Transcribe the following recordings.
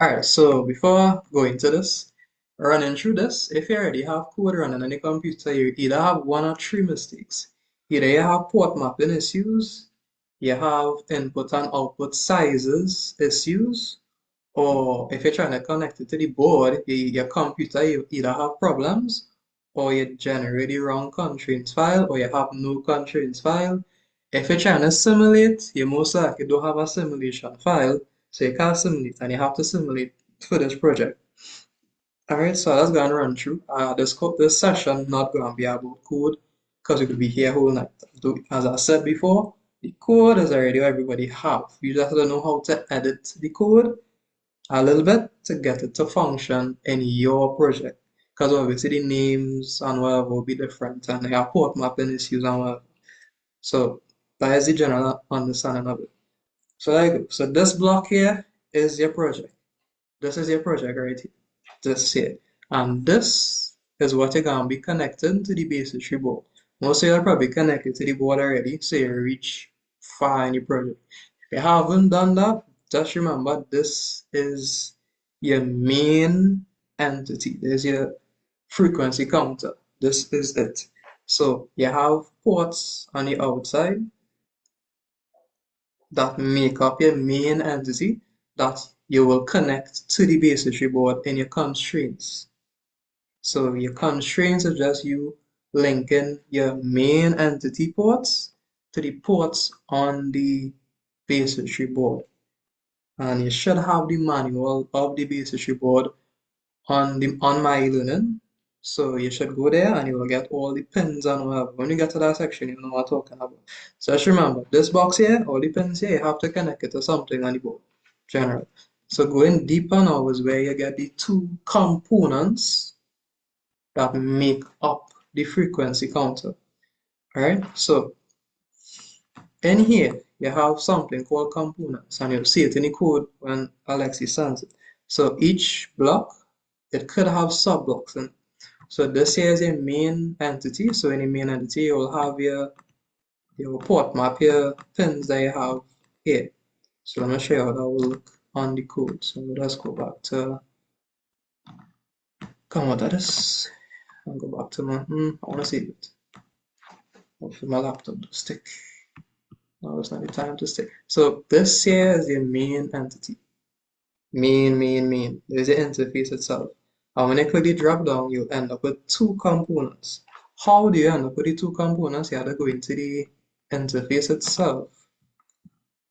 Alright, so before going to this, running through this, if you already have code running on the computer, you either have one or three mistakes. Either you have port mapping issues, you have input and output sizes issues, or if you're trying to connect it to the board, your computer, you either have problems, or you generate the wrong constraints file, or you have no constraints file. If you're trying to simulate, you most likely don't have a simulation file, so you can't simulate, and you have to simulate for this project. Alright, so let's go and run through. This session not going to be about code, because we could be here whole night. As I said before, the code is already what everybody have. You just don't know how to edit the code a little bit to get it to function in your project. Because obviously the names and whatever will be different, and the port mapping issues and whatever. So that is the general understanding of it. So there you go. So this block here is your project. This is your project right here. This here. And this is what you're going to be connecting to the base history board. Most of you are probably connected to the board already, so you reach far in the project. If you haven't done that, just remember this is your main entity. There's your frequency counter. This is it. So you have ports on the outside that make up your main entity that you will connect to the base history board in your constraints. So your constraints are just you linking your main entity ports to the ports on the base history board. And you should have the manual of the base history board on my learning. So you should go there and you will get all the pins and whatever. When you get to that section, you know what I'm talking about. So just remember, this box here, all the pins here, you have to connect it to something on the board. General. So going deeper now is where you get the two components that make up the frequency counter. Alright, so in here you have something called components, and you'll see it in the code when Alexis sends it. So each block, it could have sub-blocks in. So this here is a main entity. So in the main entity, you will have your port map, your pins that you have here. So let me show you how that will look on the code. So let's go back to, come on, that is, I'll go back to my, I want to see it. Hopefully my laptop does stick. No, it's not the time to stick. So this here is your main entity. Main. There's the interface itself. And when you click the drop down, you'll end up with two components. How do you end up with the two components? You have to go into the interface itself.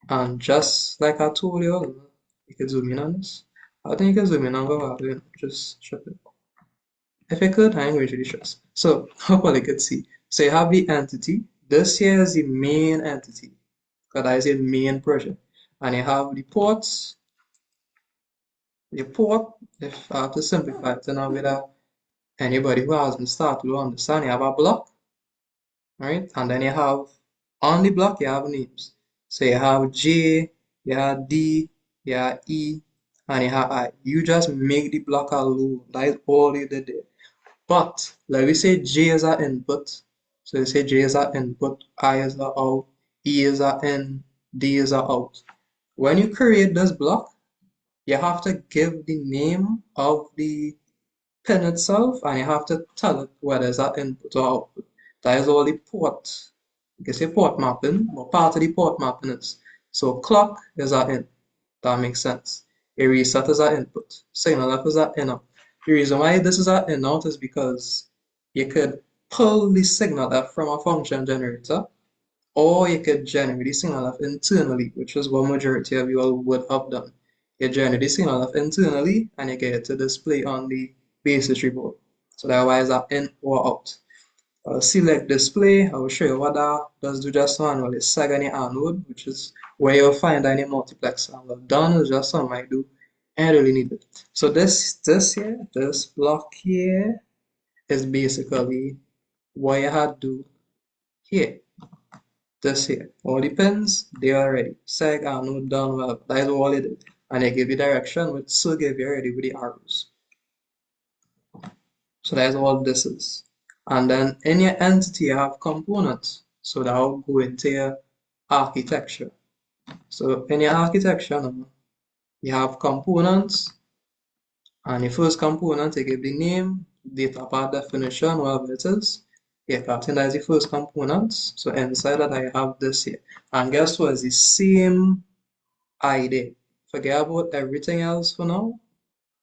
And just like I told you, you can zoom in on this. I think you can zoom in on Vivado, just shut it. If you could, I ain't going to stress. So hopefully you could see. So you have the entity. This here is the main entity. Because that is your main project. And you have the ports. The port, if I have to simplify it now without anybody who hasn't started to understand, you have a block, right? And then you have, on the block, you have names. So you have J, you have D, you have E, and you have I. You just make the block alone. That is all you did there. But let me say J is our input. So you say J is our input, I is our out, E is our in, D is our out. When you create this block, you have to give the name of the pin itself, and you have to tell it whether it's an input or output. That is all the port. You can say port mapping, but part of the port mapping is. So clock is our in. That makes sense. A reset is our input. Signal F is our in out. The reason why this is our in out is because you could pull the signal F from a function generator, or you could generate the signal F internally, which is what majority of you all would have done. You generate the signal F internally, and you get it to display on the base history board. So that why is that in or out. I'll select display. I will show you what that does do just now. Well, it's seg any anode, which is where you'll find any multiplexer. And what done is just something I do. I really need it. So this here, this block here is basically what you had to do here. This here. All the pins, they are ready. Seg, anode, done, well, that is all it did. And I give you direction, which still give you already with the arrows. So that's all this is. And then in your entity, you have components. So that will go into your architecture. So in your architecture, you have components, And the first component, you give the name, data part definition, whatever it is. Yeah, Captain, that is the first component. So inside that I have this here. And guess what? It's the same ID. Forget about everything else for now.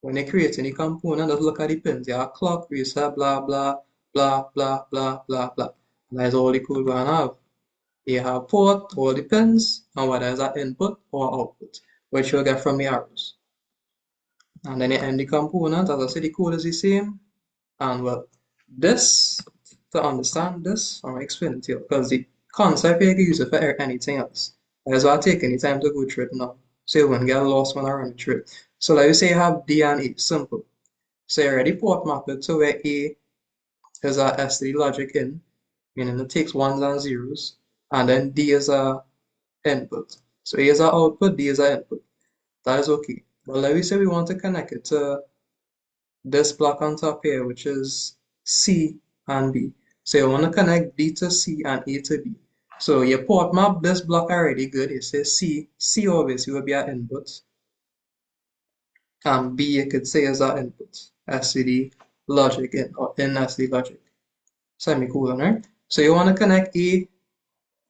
When you create any component, just look at the pins. You have clock, reset, blah, blah, blah, blah, blah, blah, blah. And that's all the code we're gonna have. You have port, all the pins, and whether it's an input or output, which you'll get from the arrows. And then you end the component, as I said, the code is the same. And well, this, to understand this, I'm going to explain it to you, because the concept you can use it for anything else. That's why I take any time to go through it now. So you won't get lost when I run through it. So like you say you have D and E, simple. So you already port map it to where A is a SD logic in, meaning it takes ones and zeros, and then D is a input. So A is our output, D is our input. That is okay. But like we say we want to connect it to this block on top here, which is C and B. So you want to connect D to C and A to B. So you port map this block already good. You say C obviously will be our input. And B you could say is our input. SCD logic in or in SD logic. Semicolon, right? So you want to connect A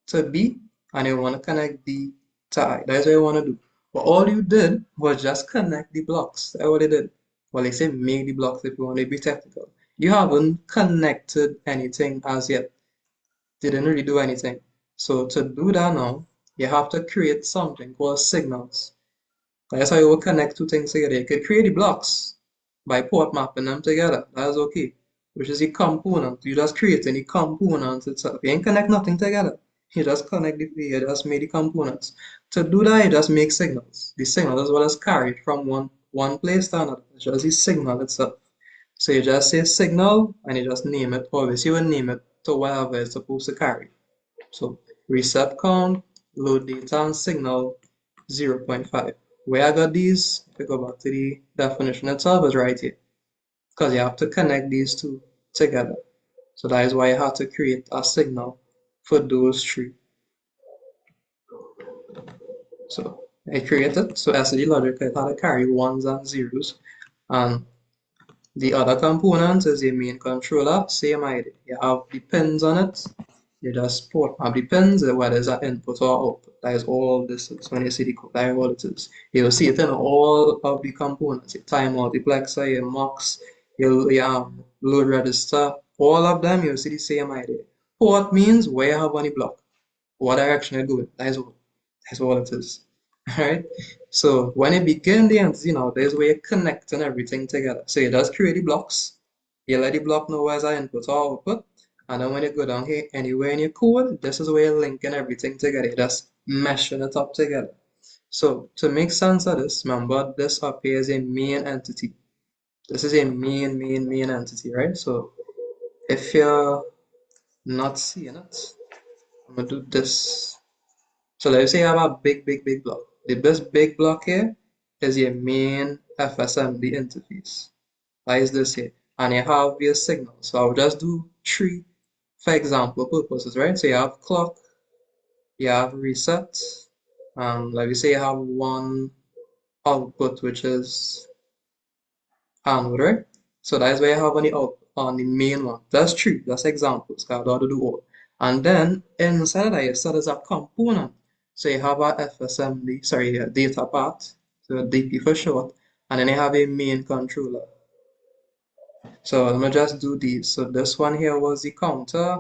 to B and you want to connect D to I. That's what you want to do. But all you did was just connect the blocks. That's what you did. Well, they say make the blocks if you want to be technical. You haven't connected anything as yet. Didn't really do anything. So to do that now, you have to create something called signals. That's how you will connect two things together. You could create the blocks by port mapping them together. That's okay. Which is the component. You just create any components itself. You ain't connect nothing together. You just connect you just make the components. To do that, you just make signals. The signal is what is carried from one place to another. It's just the signal itself. So you just say signal and you just name it. Obviously, you will name it to whatever it's supposed to carry. So reset count, load data, and signal 0.5. Where I got these, if we go back to the definition itself, is right here. Because you have to connect these two together. So that is why you have to create a signal for those three. So I created, so SD logic, it had to carry ones and zeros. And the other component is the main controller, same idea. You have the pins on it. You just port up the pins, whether it's an input or output. That is all this is. When you see the code, that is all it is. You'll see it in all of the components. Your time multiplexer, your mux, your load register, all of them, you'll see the same idea. Port means where you have any block, what direction you're going. That is all. That's all it is. Alright? So when you begin the entity now, there's where you're connecting everything together. So you just create the blocks. You let the block know where's our input or output. And then when you go down here, anywhere in your code, this is where you're linking everything together. You're just meshing it up together. So to make sense of this, remember this up here is a main entity. This is a main entity, right? So if you're not seeing it, I'm gonna do this. So let's say you have a big block. This big block here is your main FSMD interface. That is this here. And you have your signal. So I'll just do three for example purposes, right? So you have clock, you have reset, and like we say you have one output which is onward, right? So that's where you have on the output on the main one. That's true, that's examples, because I don't do all. And then inside of that you set as a component. So you have a FSMD, sorry, a data part, so DP for short, and then you have a main controller. So let me just do these. So this one here was the counter.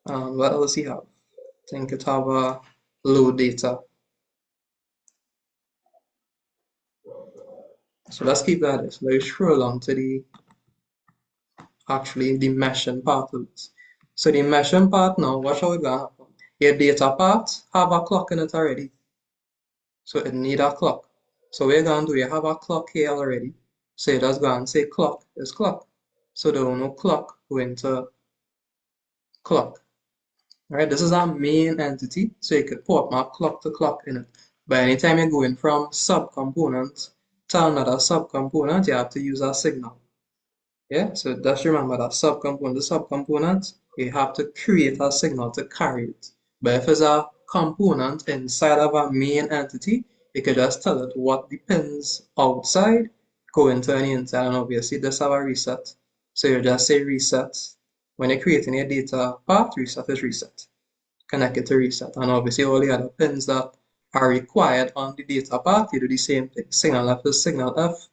What else you have? I think it have a load data. So let's keep that. So let's scroll on to the actually the meshing part of it. So the meshing part now, what shall we gonna happen? Your data part have a clock in it already. So it need a clock. So we're gonna do, you have a clock here already. So you just go and say clock is clock. So there will no clock going to clock. Right, this is our main entity, so you could port map clock to clock in it. But anytime you're going from subcomponent to another subcomponent, you have to use a signal. Yeah, so just remember that subcomponent to subcomponent, you have to create a signal to carry it. But if it's a component inside of a main entity, you could just tell it what the pins outside go into any inside, and obviously this have a reset. So you just say reset. When you're creating your data path, reset is reset. Connect it to reset. And obviously all the other pins that are required on the data path, you do the same thing. Signal F is signal F,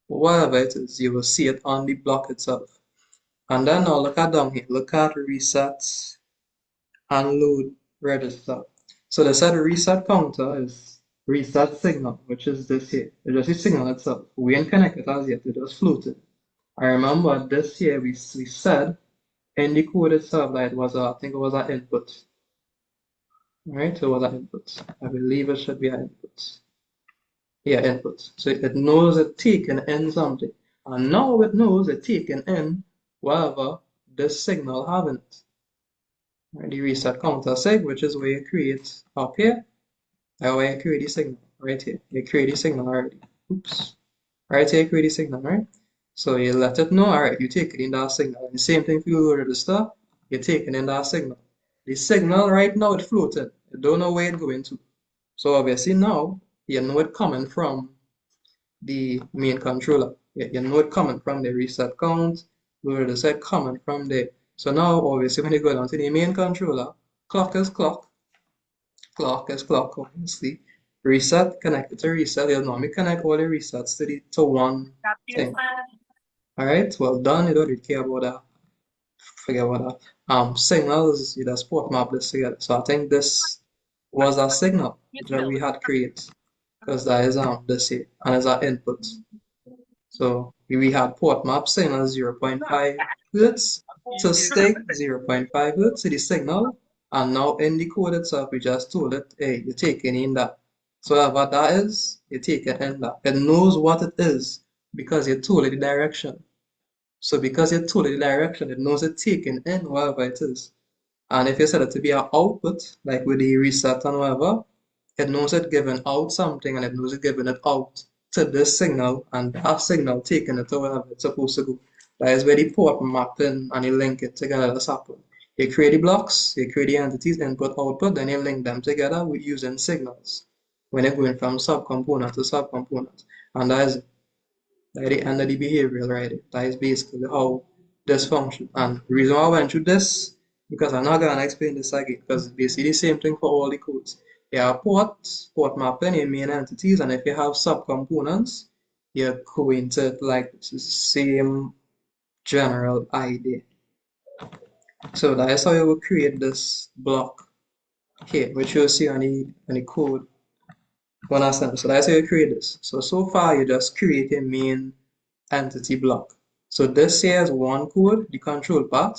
whatever it is, you will see it on the block itself. And then now look at down here, look at reset and load register. So the set reset counter is reset signal, which is this here. It's just the signal itself. We ain't connected as yet, it just floated. I remember this here we said in the code itself that it was I think it was an input. Right? So it was an input. I believe it should be an input. Yeah, input. So it knows it taken in something. And now it knows it taken in whatever this signal having it. Right? The reset counter sig, which is where you create up here, where you create the signal, right here. You create the signal already. Oops. Right here, you create the signal, right? So you let it know, alright, you take it in that signal. And the same thing for your register, you're taking in that signal. The signal right now it's floating. You don't know where it's going to. So obviously now you know it coming from the main controller. You know it coming from the reset count, load reset coming from there. So now obviously when you go down to the main controller, clock is clock, clock is clock, obviously. Reset connected to reset. You'll normally connect all the resets to one thing. Alright, well done. You don't really care about that. Forget about that. Signals, you just port map this together. So I think this was a signal that we had created because that is this here and it's our input. So we had port map signal 0.5 hertz to stick 0.5 hertz to the signal, and now in the code itself we just told it, hey, you're taking in that. So whatever that is, you take it in that. It knows what it is because you told it the direction. So because you told it the direction, it knows it's taking in whatever it is. And if you set it to be an output, like with the reset and whatever, it knows it giving out something and it knows it giving it out to this signal and that signal taking it to wherever it's supposed to go. That is where the port mapping and you link it together does happen. You create the blocks, you create the entities, input, output, then you link them together with using signals when you're going from subcomponent to subcomponent. And that is the end of the behavioral, right? That is basically how this functions. And the reason why I went through this, because I'm not going to explain this again, because it's basically the same thing for all the codes. You have port mapping, your main entities, and if you have subcomponents, you're going to like the same general idea. So that is how you will create this block here, which you'll see on the code when I send. So that's how you create this. So far you just create a main entity block. So this here is one code, the control part.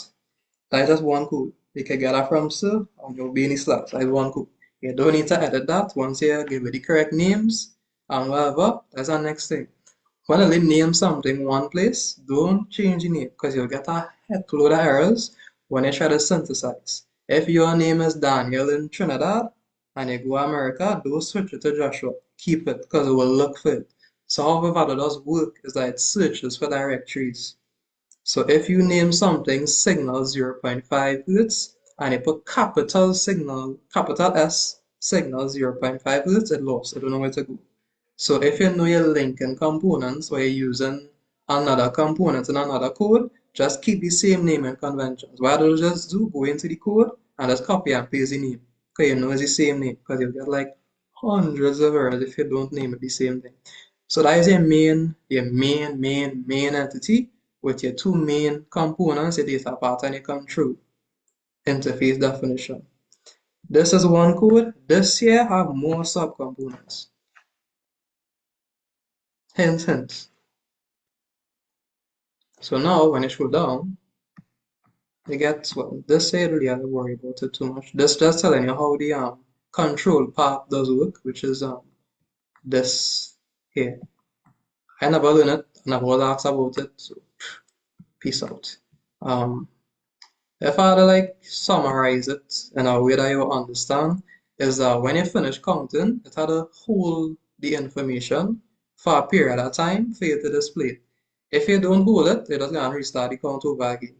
That is just one code. You can get that from Sir on your Beanie Slacks. That is one code. You don't need to edit that once you give it the correct names and whatever. That's the next thing. When you name something one place, don't change the name because you'll get a load of errors when you try to synthesize. If your name is Daniel in Trinidad and you go to America, don't switch it to Joshua. Keep it because it will look for it. So how Vivado does work is that it searches for directories. So if you name something signal 0.5 hertz and you put capital signal, capital S signal 0.5 hertz, it lost. I don't know where to go. So if you know you're linking components or you're using another component in another code, just keep the same naming conventions. What I'll just do, go into the code and just copy and paste the name. Because you know it's the same name. Because you'll get like hundreds of errors if you don't name it the same thing. So that is your main entity with your two main components, your data path and your control interface definition. This is one code. This here have more subcomponents. Hint, hint. So now when you scroll down, you get what this here really have to worry about it too much. This just telling you how the control path does work, which is this here. I never learned it, I never was asked about it, so peace out. If I had to like summarize it in a way that you understand, is that when you finish counting, it had to hold the information for a period of time for you to display it. If you don't hold it, you're just gonna restart the count over again.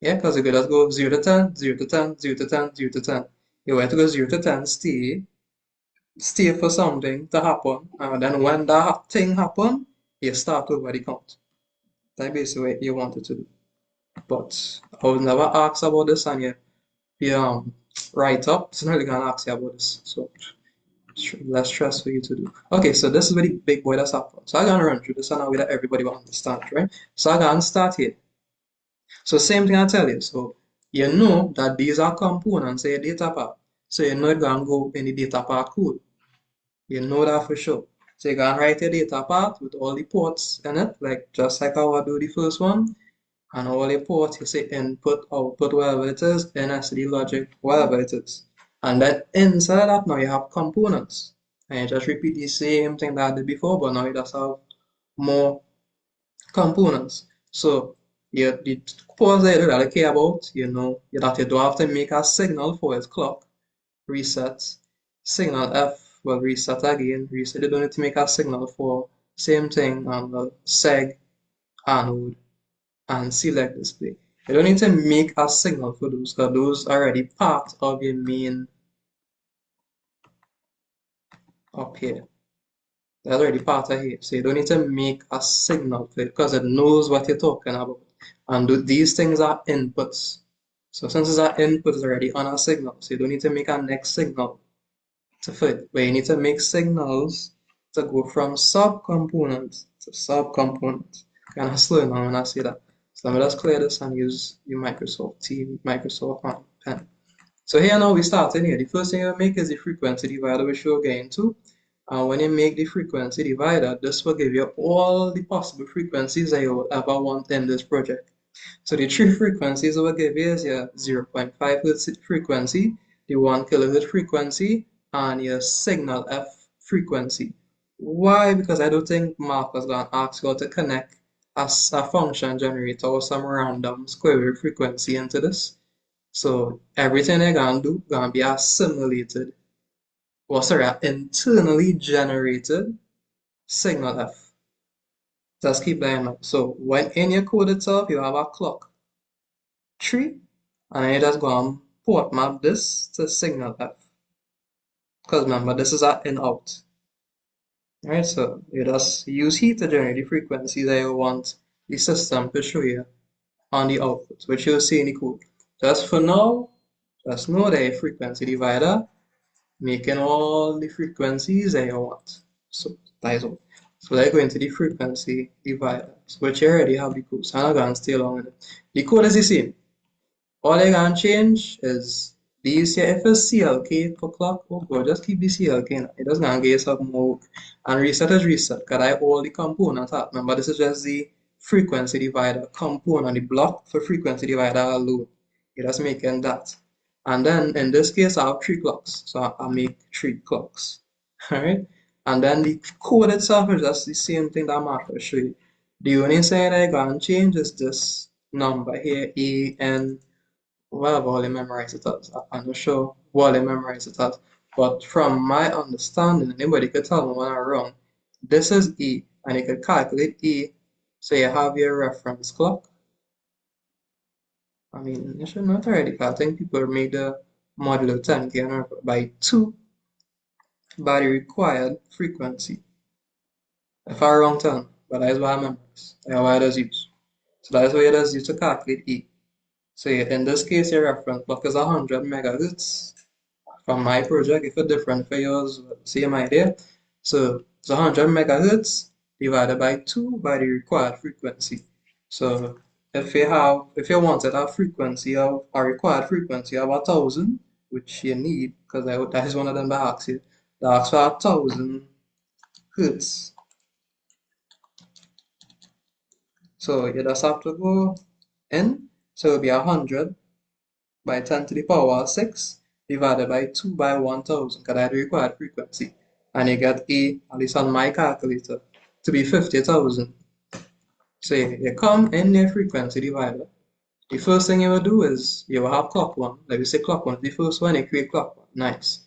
Yeah, because you could just go 0 to 10, 0 to 10, 0 to 10, 0 to 10. You want to go 0 to 10, stay for something to happen, and then when that thing happen, you start over the count. That's basically what you wanted to do. But I was never asked about this, and you write up. It's not really gonna ask you about this, so less stress for you to do. Okay, so this is where the big boy that's happened. So I'm gonna run through this and now that everybody will understand, right? So I'm gonna start here. So same thing I tell you. So you know that these are components of your data path. So you know it's gonna go in the data path code. You know that for sure. So you can write your data path with all the ports in it, like just like how I do the first one. And all the ports, you say input, output, whatever it is, NSD logic, whatever it is. And then inside that now you have components. And you just repeat the same thing that I did before, but now you just have more components. So the ports that you really care about, you know, that you don't have to make a signal for its clock, resets, signal F will reset again, reset. You don't need to make a signal for same thing on the seg, anode, and select display. You don't need to make a signal for those because those are already part of your main up here. That's already part of here. So you don't need to make a signal for it because it knows what you're talking about. And these things are inputs. So since it's an input, it's already on a signal. So you don't need to make a next signal to fit. But you need to make signals to go from subcomponents to subcomponents. Kind of slow now when I say that. So let me just clear this and use the Microsoft Team, Microsoft Pen. So here now we start in here. The first thing you make is the frequency divider, which we'll get into. And when you make the frequency divider, this will give you all the possible frequencies that you will ever want in this project. So the three frequencies I will give you is your 0.5 Hertz frequency, the 1 kilohertz frequency, and your signal F frequency. Why? Because I don't think Mark was going to ask you to connect as a function generator or some random square wave frequency into this. So everything they're going to do going to be assimilated, or sorry, internally generated signal F. Just keep that in mind. So when in your code itself, you have a clock tree, and then you just go and port map this to signal F. Because remember, this is an in out. Alright, so you just use heat to generate the frequency that you want the system to show you on the output, which you'll see in the code. Just for now, just know that a frequency divider making all the frequencies that you want. So that is all. So let's go into the frequency divider, which you already have the code. So I'm not going to stay long with it. The code is the same. All I can change is these here. If it's CLK for clock, oh god, just keep the CLK now. It doesn't gonna get some more. And reset is reset, because I all the components out. Remember, this is just the frequency divider component, the block for frequency divider alone. You're just making that. And then in this case, I have 3 clocks. So I make 3 clocks. Alright? And then the code itself is just the same thing that Mark will show you. The only thing I can change is this number here, AN. Well, I've already memorized it as. I'm not sure what I memorized it as. But from my understanding, anybody could tell me when I'm wrong. This is E, and you could calculate E. So you have your reference clock. I mean, you should not already, because I think people made the modulo 10K by 2 by the required frequency. If I'm wrong, tell me, but that is what I memorize. That's what I just use. So that is what you just use to calculate E. So in this case, your reference clock is 100 megahertz. From my project, if it's different for yours, same idea. So it's 100 megahertz divided by 2 by the required frequency. So if you wanted a frequency of a required frequency of 1,000, which you need, because that is one of them that asks you, that asks for 1,000 hertz. So you just have to go in. So it'll be 100 by 10 to the power 6 divided by 2 by 1,000, because that's the required frequency. And you get A, at least on my calculator, to be 50,000. So you come in your frequency divider. The first thing you will do is you will have clock 1. Like we say clock 1 is the first one, you create clock 1. Nice.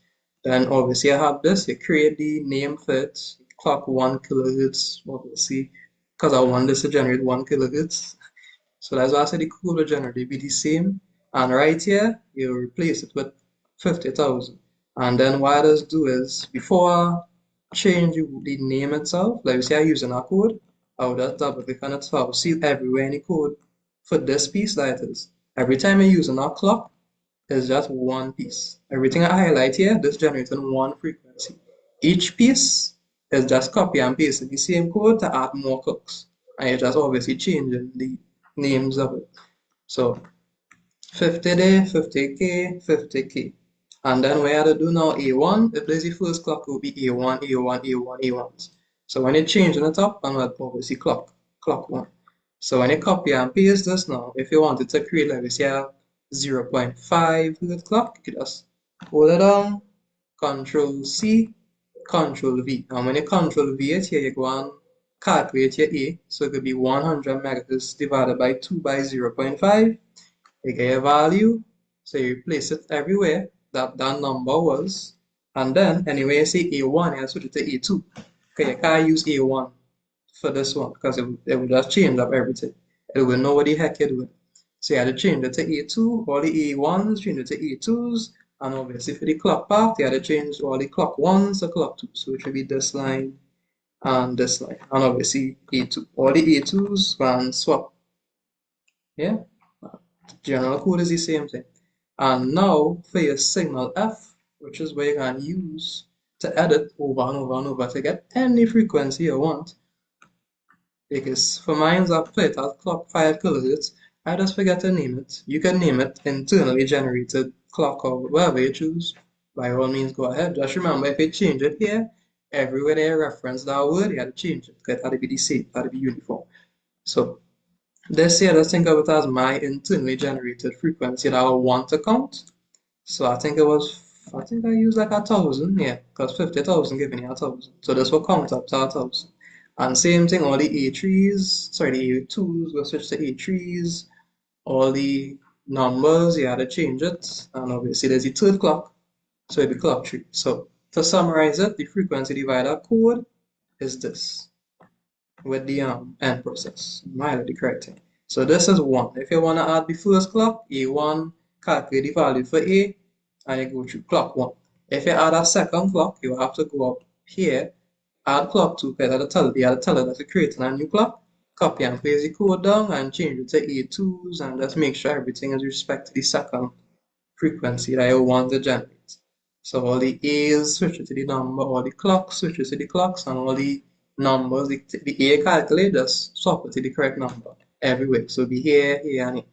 Then obviously you have this, you create the name for it, clock 1 kilohertz, obviously, because I want this to generate 1 kilohertz. So that's why I said the code will generally be the same. And right here, you replace it with 50,000. And then what I just do is, before I change the name itself, like we say I'm using a code, I would just double click on it. So I'll see everywhere in the code for this piece that it is. Every time I use an clock, it's just one piece. Everything I highlight here, this generating one frequency. Each piece is just copy and paste the same code to add more clocks. And you're just obviously changing the names of it. So 50 day, 50K, 50K. And then we have to do now A1. If there's the first clock, it will be A1, A1, A1, A1s. So when you change on the top, and we'll obviously clock 1. So when you copy and paste this now, if you wanted to create, like we say, a 0.5 Hertz clock, you could just hold it down, Control C, Control V. And when you Control V it here, you go and calculate your A. So it could be 100 megahertz divided by 2 by 0.5. You get a value, so you place it everywhere that that number was, and then anyway you say A1, you switch it to A2. Okay, you can't use A1 for this one because it would just change up everything. It will know what the heck you're doing. So you had to change it to A2, all the A1s, change it to A2s, and obviously for the clock part, you had to change all the clock 1s to clock 2. So it should be this line and this line, and obviously A2. All the A2s can swap. Yeah? General code is the same thing. And now for your signal F, which is where you can use to edit over and over and over to get any frequency you want. Because for mine, I put it at clock 5 kilohertz. I just forget to name it. You can name it internally generated clock or whatever you choose. By all means, go ahead. Just remember, if you change it here, everywhere they reference that word, you have to change it. It had to be the same, it had to be uniform. So this here, let's think of it as my internally generated frequency that I want to count. So I think I used like 1,000, yeah, because 50,000 giving you 1,000. So this will count up to 1,000. And same thing, all the A3s, sorry, the A2s will switch to A3s. All the numbers, you had to change it. And obviously there's the third clock, so it'll be clock 3. So to summarize it, the frequency divider code is this with the end process. Mile the correct thing. So this is 1. If you want to add the first clock, A1, calculate the value for A, and you go through clock 1. If you add a second clock, you have to go up here, add clock 2, because you have to tell it that you're creating a new clock, copy and paste the code down, and change it to A2s, and just make sure everything is respect to the second frequency that you want to generate. So all the A's switch to the number, all the clocks switches to the clocks, and all the numbers, the A calculators swap it to the correct number every way. So be here, here, and here.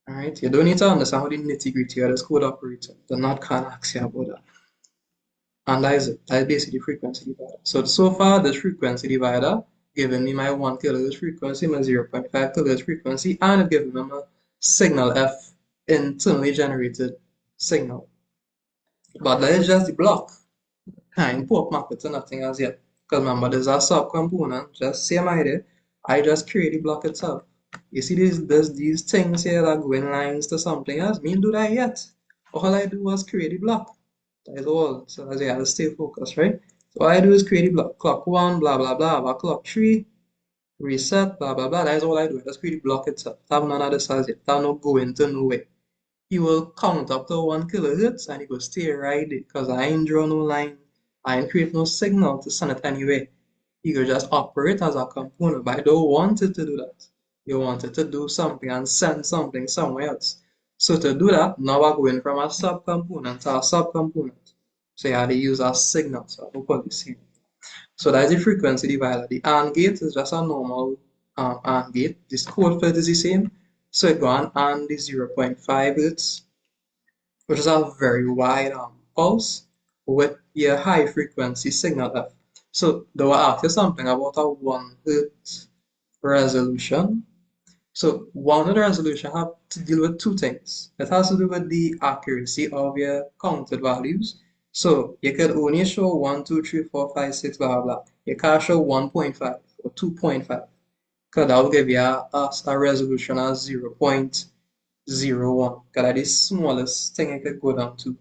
Alright, you don't need to understand how the nitty-gritty of this code operator. They're not gonna ask you about that. And that is it. That is basically the frequency divider. So far, this frequency divider giving me my 1 kilohertz frequency, my 0.5 kilohertz frequency, and it giving me my signal F, internally generated signal. But that is just the block. I ain't put map it to nothing as yet. Because remember, there's a subcomponent, just same idea. I just create the block itself. You see these things here that go in lines to something else. Me do that yet. All I do was create the block. That is all. So as you have to stay focused, right? So all I do is create the block. Clock 1, blah blah blah, clock 3, reset, blah blah blah. That is all I do. I just create the block itself. I have none of this as yet. I not going to nowhere. He will count up to 1 kilohertz and he will stay right there because I ain't draw no line. I ain't create no signal to send it anywhere. You could just operate as a component, but I don't want it to do that. You want it to do something and send something somewhere else. So to do that, now we're going from a subcomponent to a subcomponent. So you have to use a signal. So I hope you see. So that's the frequency divider. The AND gate is just a normal AND gate. This code for it is the same. So it go on AND the 0.5 hertz, which is a very wide pulse with your high frequency signal F. So they will ask you something about a 1 hertz resolution. So 1 hertz resolution have to deal with two things. It has to do with the accuracy of your counted values. So you could only show 1, 2, 3, 4, 5, 6, blah, blah, blah. You can't show 1.5 or 2.5 because that will give you a resolution of 0.01 because that is the smallest thing it could go down to.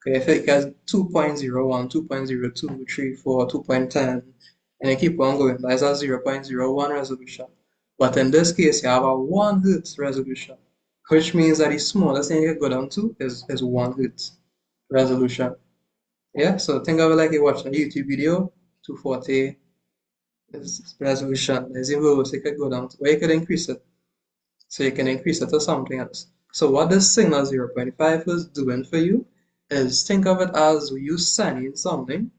Okay, if it has 2.01, 2.02, 3, 4, 2.10, and you keep on going, that's a 0.01 resolution. But in this case, you have a 1 hertz resolution, which means that the smallest thing you can go down to is 1 hertz resolution. Yeah, so think of it like you're watching a YouTube video, 240, is resolution. There's inverse, you could go down to, or you could increase it. So you can increase it to something else. So what this signal 0.5 is doing for you is think of it as you sending something,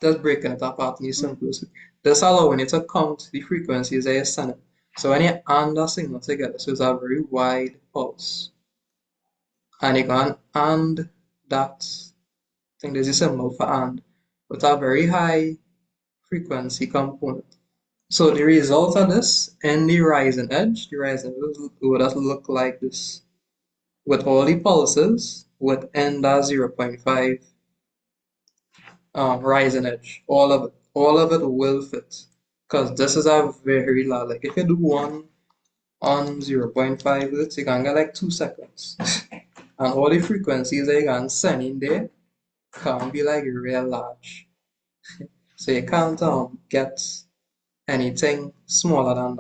just breaking it apart in the simplest way. This allowing you to count the frequencies that you're sending. So when you add the signal together, so it's a very wide pulse. And you can and that, I think there's a symbol for and, with a very high frequency component. So the result of this in the rising edge, the rising edge would look like this, with all the pulses within that 0.5 rising edge. All of it will fit, because this is a very large. Like if you do one on 0.5, you can get like 2 seconds, and all the frequencies that you can send in there can be like real large. So you can't get anything smaller than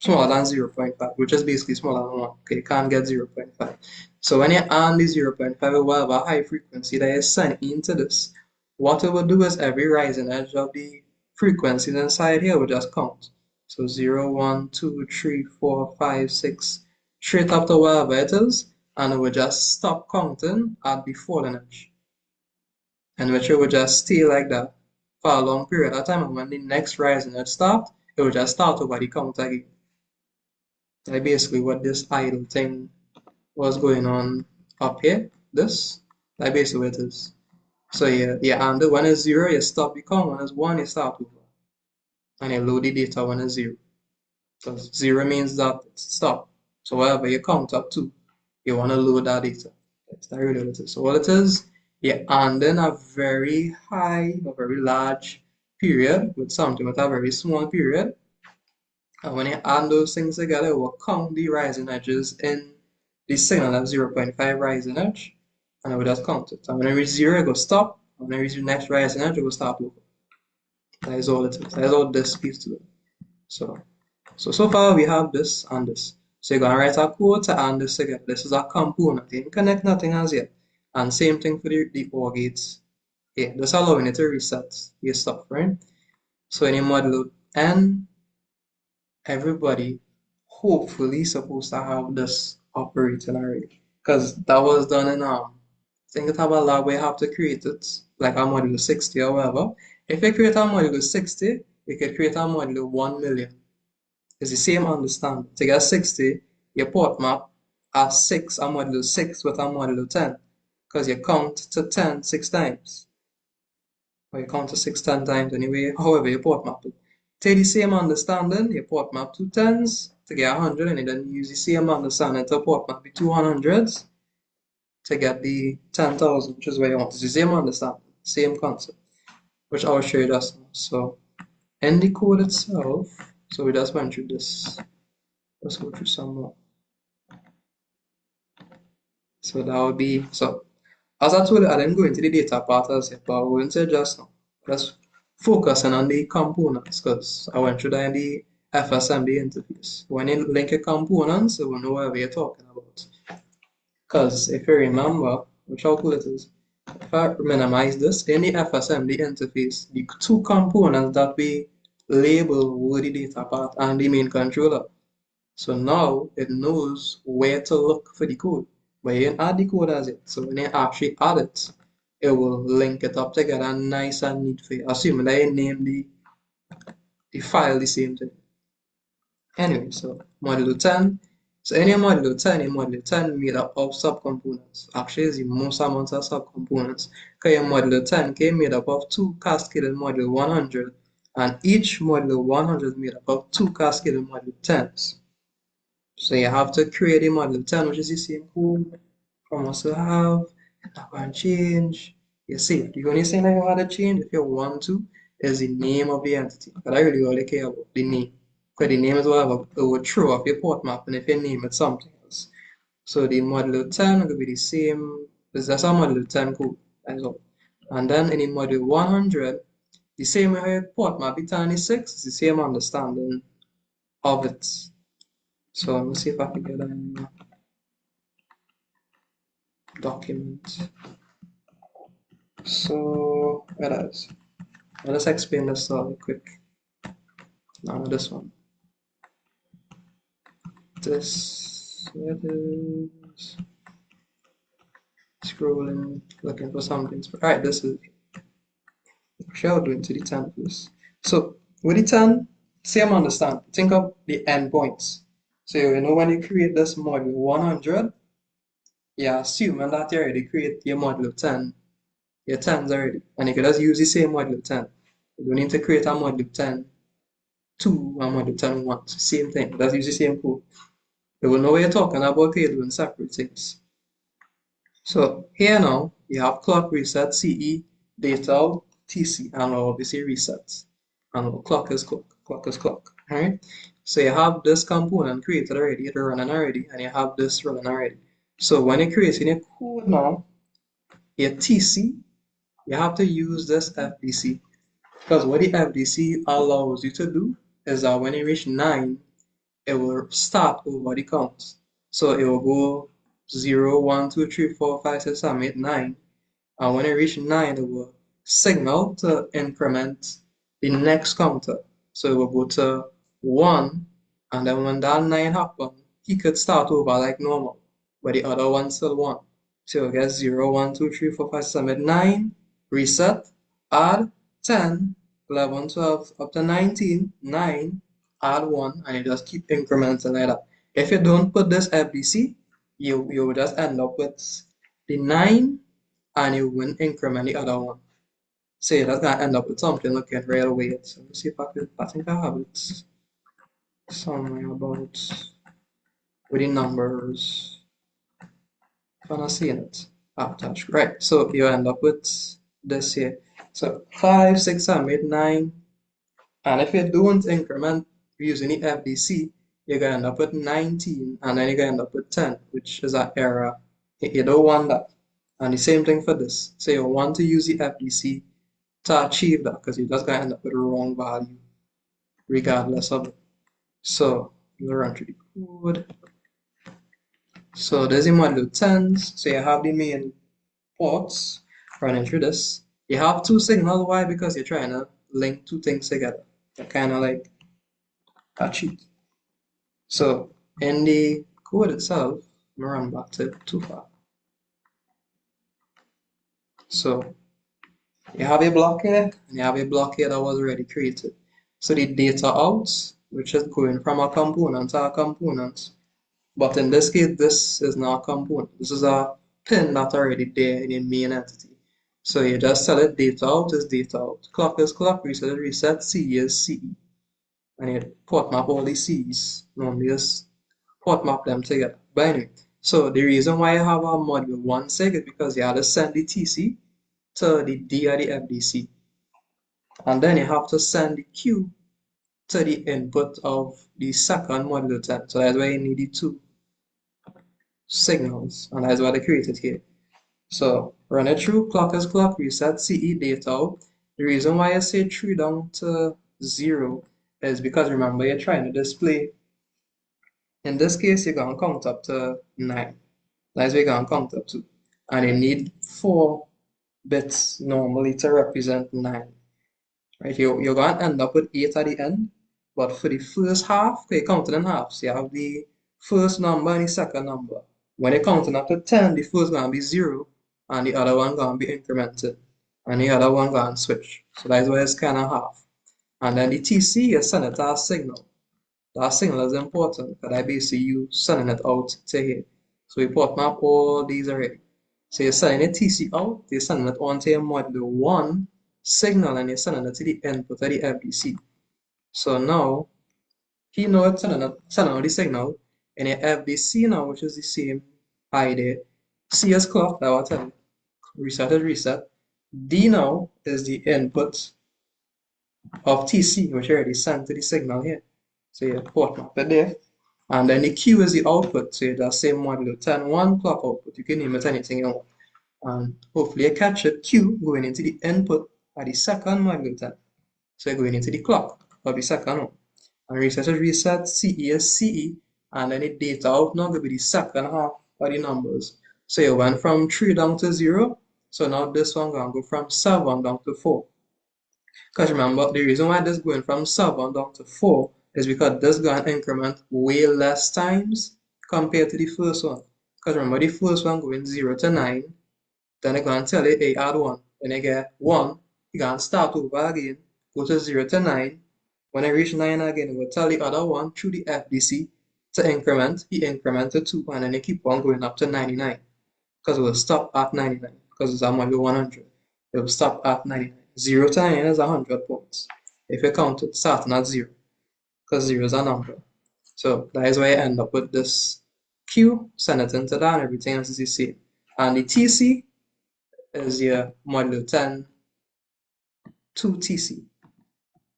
0.5, which is basically smaller than 1. Okay, you can't get 0.5. So when you add the 0.5 or whatever high frequency that is sent into this, what it will do is every rising edge of the frequencies inside here will just count. So 0, 1, 2, 3, 4, 5, 6, straight up to whatever it is, and it will just stop counting at the falling edge. And which it will just stay like that for a long period of time, and when the next rising edge starts, it will just start over the count again. Like basically what this idle thing was going on up here, this, like basically what it is. So yeah, and when it's 0, you stop the count. When it's 1, you start over. And you load the data when it's 0. Because 0 means that it's stop. So whatever you count up to, you want to load that data. That's really what it is. So what it is, yeah, and then a very high, a very large period with something with a very small period. And when you add those things together, it will count the rising edges in the signal of 0.5 rising edge, and it will just count it. And when it reaches 0, it will stop. And when it reaches the next rising edge, it will start over. That is all it is. That is all this speaks to it. So far we have this and this. So you're going to write a code to add this together. This is a component. You can connect nothing as yet. And same thing for the OR gates. Yeah, this allowing it to reset your stuff, right? So in your module N, everybody hopefully supposed to have this operating already, because that was done in I think it have a lab where you have to create it like a module 60 or whatever. If you create a module 60, you can create a module 1 million. It's the same understanding. To get 60, you port map a 6, a module 6 with a module 10, because you count to 10 6 times, or you count to 6 10 times anyway, however you port map it. Take the same understanding, you port map 2 tens to get 100, and you then use the same understanding to port map the 2 100s to get the 10,000, which is what you want. It's the same understanding, same concept, which I'll show you just now. So in the code itself, so we just went through this. Let's go through some more. So that would be, so as I told you, I didn't go into the data part as yet, but I will into just now. Let's focusing on the components, because I went through that in the FSMD interface. When you link your components, you will know what you're talking about. Because if you remember, which how cool it is, if I minimize this, in the FSMD interface, the two components that we label were the data part and the main controller. So now it knows where to look for the code. But you didn't add the code as it. So when you actually add it, it will link it up together nice and neat for you. Assuming that you name the file the same thing. Anyway, so modulo 10. So any modulo 10 made up of subcomponents. Actually, it's the most amount of subcomponents. Because your modulo 10 came made up of 2 cascaded modulo 100, and each modulo 100 made up of 2 cascaded modulo 10s. So you have to create a modulo 10, which is the same code from us to have. That can change. You see, the only thing that you have to change if you want to is the name of the entity. But I really only care about the name. Because the name is whatever, it will throw off your port map, and if you name it something else. So the modulo 10 will be the same, it's just a modulo 10 code, that's all. And then in the modulo 100, the same way your port map be 26, it's the same understanding of it. So let me see if I can get a document. So where is? I'll just explain this quick. Now this one. This it is scrolling, looking for something. Alright, this is shall do into the 10 first. So with the 10, same understand. Think of the endpoints. So you know when you create this module 100, you're assuming that you already create your module 10, your 10s already. And you can just use the same module 10. You don't need to create a module 10 2 and module 10 1. Same thing. Just use the same code. You will know what you're talking about here doing separate things. So here now, you have clock reset, CE, data, TC, and obviously resets. And clock is clock. Alright? So you have this component created already, it's running already, and you have this running already. So when you're creating a code now, your TC, you have to use this FDC. Because what the FDC allows you to do is that when you reach 9, it will start over the counts. So it will go 0, 1, 2, 3, 4, 5, 6, 7, 8, 9. And when it reaches 9, it will signal to increment the next counter. So it will go to 1, and then when that 9 happens, he could start over like normal, but the other one still 1. So you'll get 0, 1, 2, 3, 4, 5, 7, 9, reset, add 10, 11, 12, up to 19, 9, add 1, and you just keep incrementing like that. If you don't put this FDC, you will just end up with the 9 and you will increment the other one. So yeah, that's gonna end up with something looking real weird. So let's see if I think I have it somewhere about with the numbers. I'm not seeing it. Ah, touch. Right. So you end up with this here. So 5, 6, 7, 8, 9. And if you don't increment using the FDC, you're gonna end up with 19 and then you're gonna end up with 10, which is an error. You don't want that. And the same thing for this. So you want to use the FDC to achieve that because you're just gonna end up with a wrong value regardless of it. So you run through the code. So there's the module 10s. So you have the main ports running through this. You have two signals. Why? Because you're trying to link two things together. They're kind of like a cheat. So in the code itself, I'm gonna run back to too far. So you have a block here and you have a block here that was already created. So the data out, which is going from a component to a component, but in this case, this is not a component. This is a pin that's already there in the main entity. So you just tell it data out is data out. Clock is clock, reset is reset, CE is CE. And you port map all these C's. Normally just port map them together. But anyway, so the reason why I have a module 1 sig is because you have to send the TC to the D or the FDC. And then you have to send the Q to the input of the second module 10. So that's why you need the two signals, and that's what I created here. So run it through, clock is clock, reset CE data out. The reason why I say 3 down to 0 is because remember you're trying to display. In this case, you're going to count up to 9. That's what you're going to count up to. And you need 4 bits normally to represent 9. Right? You're going to end up with 8 at the end. But for the first half, you're counting in halves. You have the first number and the second number. When you're counting up to 10, the first going to be 0, and the other one going to be incremented. And the other one going to switch. So that's why it's kind of half. And then the TC, you send it as a signal. That signal is important because I basically you sending it out to here. So we port map all these already. So you're sending a TC out, you're sending it onto your module 1 signal, and you're sending it to the input of the FDC. So now, he knows sending out the signal, and your FDC now, which is the same idea. C is clock, that will tell you. Reset is reset. D now is the input of TC, which you already sent to the signal here. So you port map it there. And then the Q is the output, so the same module 10 1 clock output. You can name it anything you want. And hopefully you catch it Q going into the input at the second module 10. So you're going into the clock of the second one. And reset is reset, CE is CE, and then the data out now will be the second half of the numbers. So you went from 3 down to 0. So now this one going to go from 7 down to 4. Because remember, the reason why this going from 7 down to 4 is because this going to increment way less times compared to the first one. Because remember, the first one going 0 to 9, then it's going to tell you, hey, add 1. When you get 1, you can start over again, go to 0 to 9. When I reach 9 again, it will tell the other one through the FDC to increment. He incremented 2, and then you keep on going up to 99. Because it will stop at 99, because it's a module 100. It will stop at 99. 0 to 9 is 100 points. If you count it starting at 0, because 0 is a number. So that is why I end up with this Q, send it into that, and everything else is the same. And the TC is your modulo 10 to TC,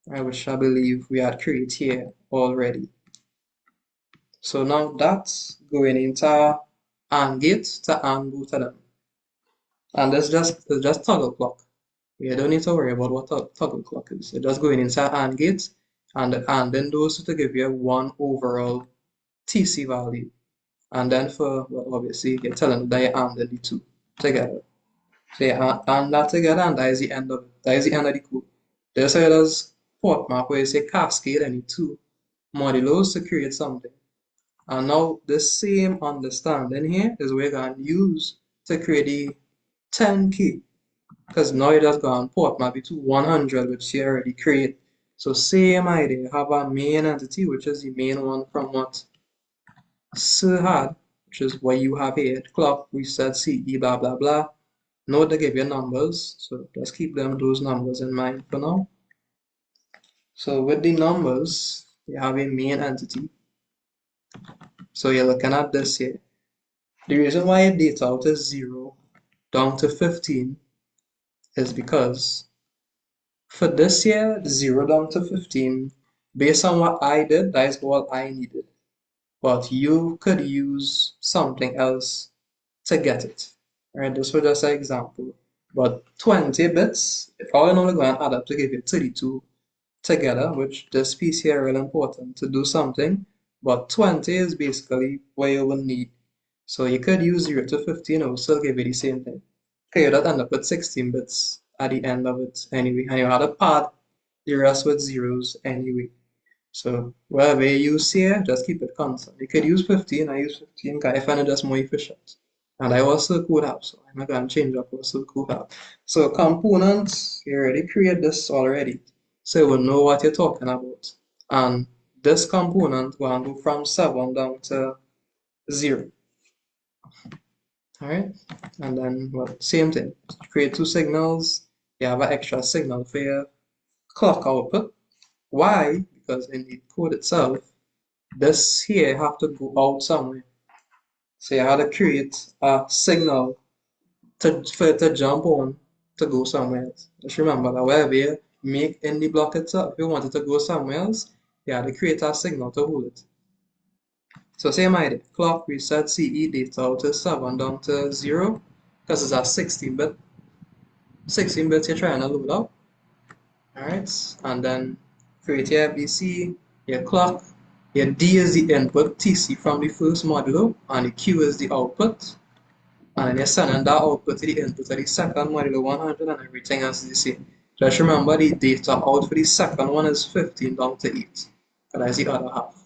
which I believe we had created here already. So now that's going into AND gate to AND both of them. And that's just toggle clock. You don't need to worry about what toggle clock is. You're just going inside AND gate and then those to give you one overall TC value. And then for, well, obviously, you're telling that you AND the two together. So you AND that together, and that is the end of it. That is the end of the code. There's how it does port map where you say cascade any two modulos to create something. And now the same understanding here is we're going to use to create the 10 key. Because now you just go and port maybe to 100, which you already create. So same idea, you have a main entity, which is the main one from what Sir had, which is what you have here, clock, reset, CE, blah, blah, blah. Note they give you numbers, so just keep those numbers in mind for now. So with the numbers, you have a main entity. So you're looking at this here. The reason why your data out is 0 down to 15 is because for this year, 0 down to 15, based on what I did, that is all I needed. But you could use something else to get it. Right? This was just an example. But 20 bits, all in all, going to add up to give you 32 together, which this piece here is really important to do something. But 20 is basically what you will need. So you could use 0 to 15, it will still give you the same thing. Okay, you'll end up with 16 bits at the end of it anyway. And you had to pad the rest with zeros anyway. So whatever you use here, just keep it constant. You could use 15, I use 15 because I find it just more efficient. And I also could have, so I'm not going to change up also could have. So components, you already create this already. So you will know what you're talking about. And this component will go from 7 down to 0. Alright, and then, well, same thing. Create two signals. You have an extra signal for your clock output. Why? Because in the code itself, this here have to go out somewhere. So you have to create a signal for it to jump on to go somewhere else. Just remember that wherever you make in the block itself, if you want it to go somewhere else, you have to create a signal to hold it. So same idea, clock reset CE data out to 7 down to 0, because it's a 16-bit. 16 bits you're trying to load up. Alright, and then create your FDC, your clock, your D is the input, TC from the first modulo, and the Q is the output. And then you're sending that output to the input of the second modulo 100, and everything else is the same. Just remember the data out for the second one is 15 down to 8. And that's the other half.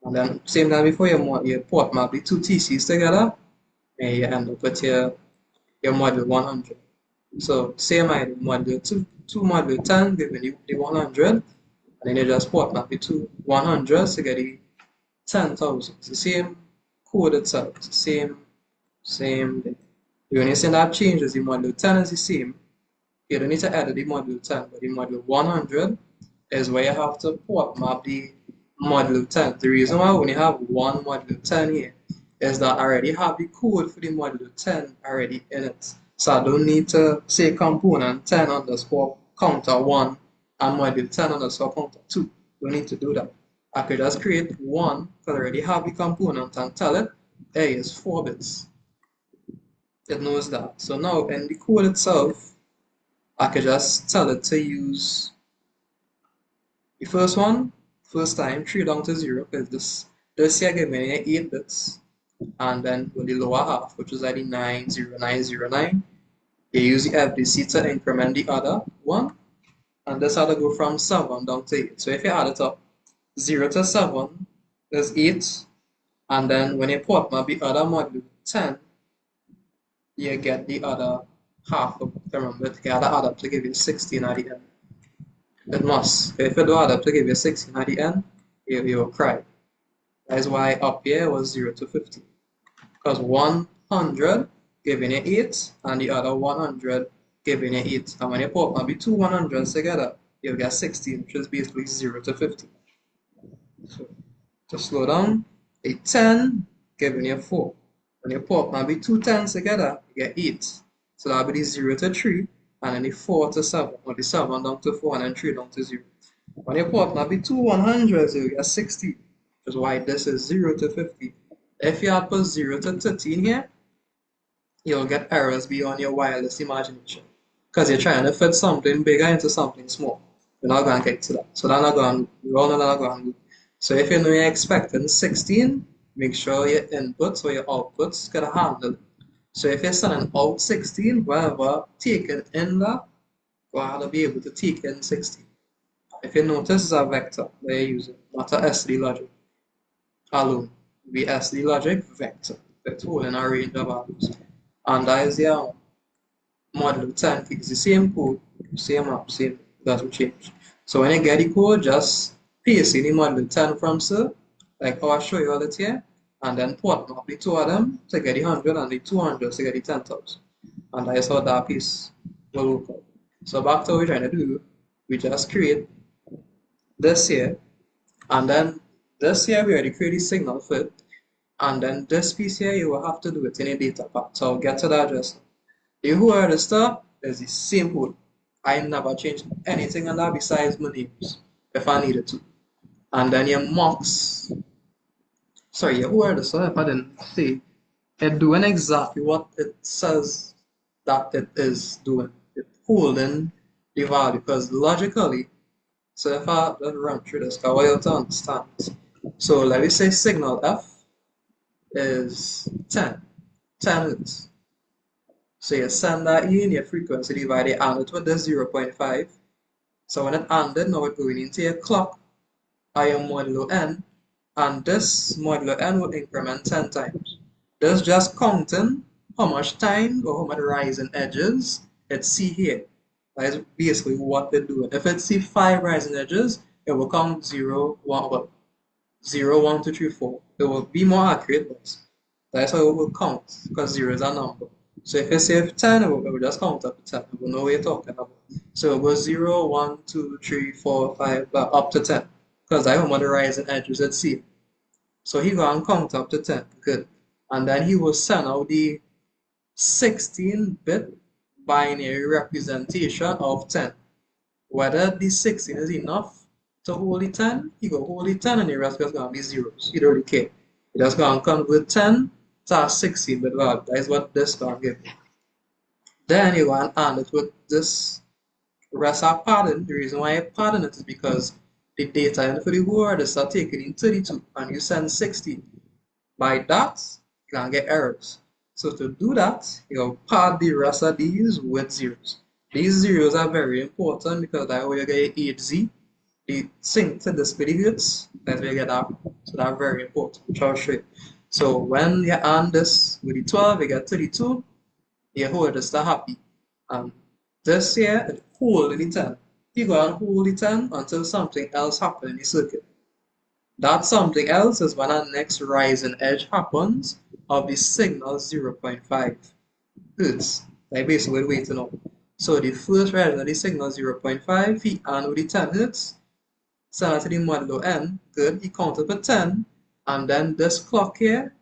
And then same time before you port map the two TCs together, and you end up with your module 100. So same idea, module 2 module 10 giving you the 100, and then you just port map the two 100s to get the 10,000. It's the same code itself, it's the same thing. The only thing that changes, the module 10 is the same. You don't need to edit the module 10, but the module 100 is where you have to port map the module 10. The reason why we only have one module 10 here is that I already have the code for the module 10 already in it. So I don't need to say component 10 underscore counter 1 and module 10 underscore counter 2. Don't need to do that. I could just create one because I already have the component and tell it, hey, it's 4 bits. It knows that. So now in the code itself, I could just tell it to use the first one, first time, 3 down to 0, because this here gave me 8 bits. And then with the lower half, which is ID 90909, you use the FDC to increment the other one. and this had to go from 7 down to 8. So if you add it up, 0 to 7 is 8, and then when you put the other modulo 10, you get the other half of, remember, you gotta add up to give you 16 at the end. It must. If you don't add up to give you 16 at the end, you will cry. That is why up here was 0 to 50. Because 100 giving you 8, and the other 100 giving you 8. And when you put maybe two 100s together, you'll get 16, which is basically 0 to 50. So to slow down, a 10 giving you 4. When you put maybe two 10s together, you get 8. So that'll be the 0 to 3, and then the 4 to 7, or the 7 down to 4, and then 3 down to 0. When you put maybe two 100s, you get 60, which is why this is 0 to 50. If you had put 0 to 13 here, you'll get errors beyond your wildest imagination. Because you're trying to fit something bigger into something small. You're not going to get to that. So that's not going, we all know that's not going to do. So if you know you're expecting 16, make sure your inputs or your outputs can handle it. So if you're sending out 16, whatever taken in that, go ahead and be able to take in 16. If you notice, it's a vector that you're using, not a SD logic alone. Be SD logic vector. It's holding a range of values. And that is your modulo 10. It's the same code, same app, same, doesn't change. So when you get the code, just paste in the modulo 10 from C, like how I show you all it here, and then put up the two of them to get the 100 and the 200 to get the 10,000. And that is how that piece will work out. So back to what we're trying to do, we just create this here, and then this here we already create the signal for it, and then this piece here you will have to do it in a data path. So I'll get to that just now. The who are the stuff is the same code. I never changed anything on that besides my names if I needed to. And then your mocks, sorry, your who are the stuff, if I didn't say, it's doing exactly what it says that it is doing. It's holding the value because logically, so if I just run through this, I want you to understand. So let me say signal F is 10 hertz. So you send that in your frequency divided and it with the 0.5. So when it ended, now it's going into your clock, I am modulo n, and this modulo n will increment 10 times. This just counting how much time or how much rising edges it see here. That is basically what they're doing. If it see 5 rising edges, it will count 0, 1, well, 0, 1, 2, 3, 4. It will be more accurate, but that's how it will count, because 0 is a number. So if you say 10, it will just count up to 10. It will know what you're talking about. So it goes 0, 1, 2, 3, 4, 5, up to 10. Because that's how much the rising edges at see. So he go and count up to 10. Good. And then he will send out the 16-bit binary representation of 10. Whether the 16 is enough to hold the 10, he go hold the 10 and the rest is going to be zeros. He don't really care. He just going to convert 10 to a 16-bit value. That is what this going to give you. Then you go and add it with this rest of pattern. The reason why I pattern it is because the data for the word is taken in 32 and you send 16. By that, you can get errors. So to do that, you pad the rest of these with zeros. These zeros are very important because that's where you get HZ. The sync to display the hits, that's where you get that. So that's very important, which I'll show you. So when you add this with the 12, you get 32, you hold this to happy. And this here, it hold the 10. You go and hold the 10 until something else happens in the circuit. That something else is when our next rising edge happens of the signal 0.5 hertz. That's basically the way to know. So the first rising of the signal 0.5, he and with the 10 hertz, send it to the modulo n, good, he counted for 10, and then this clock here,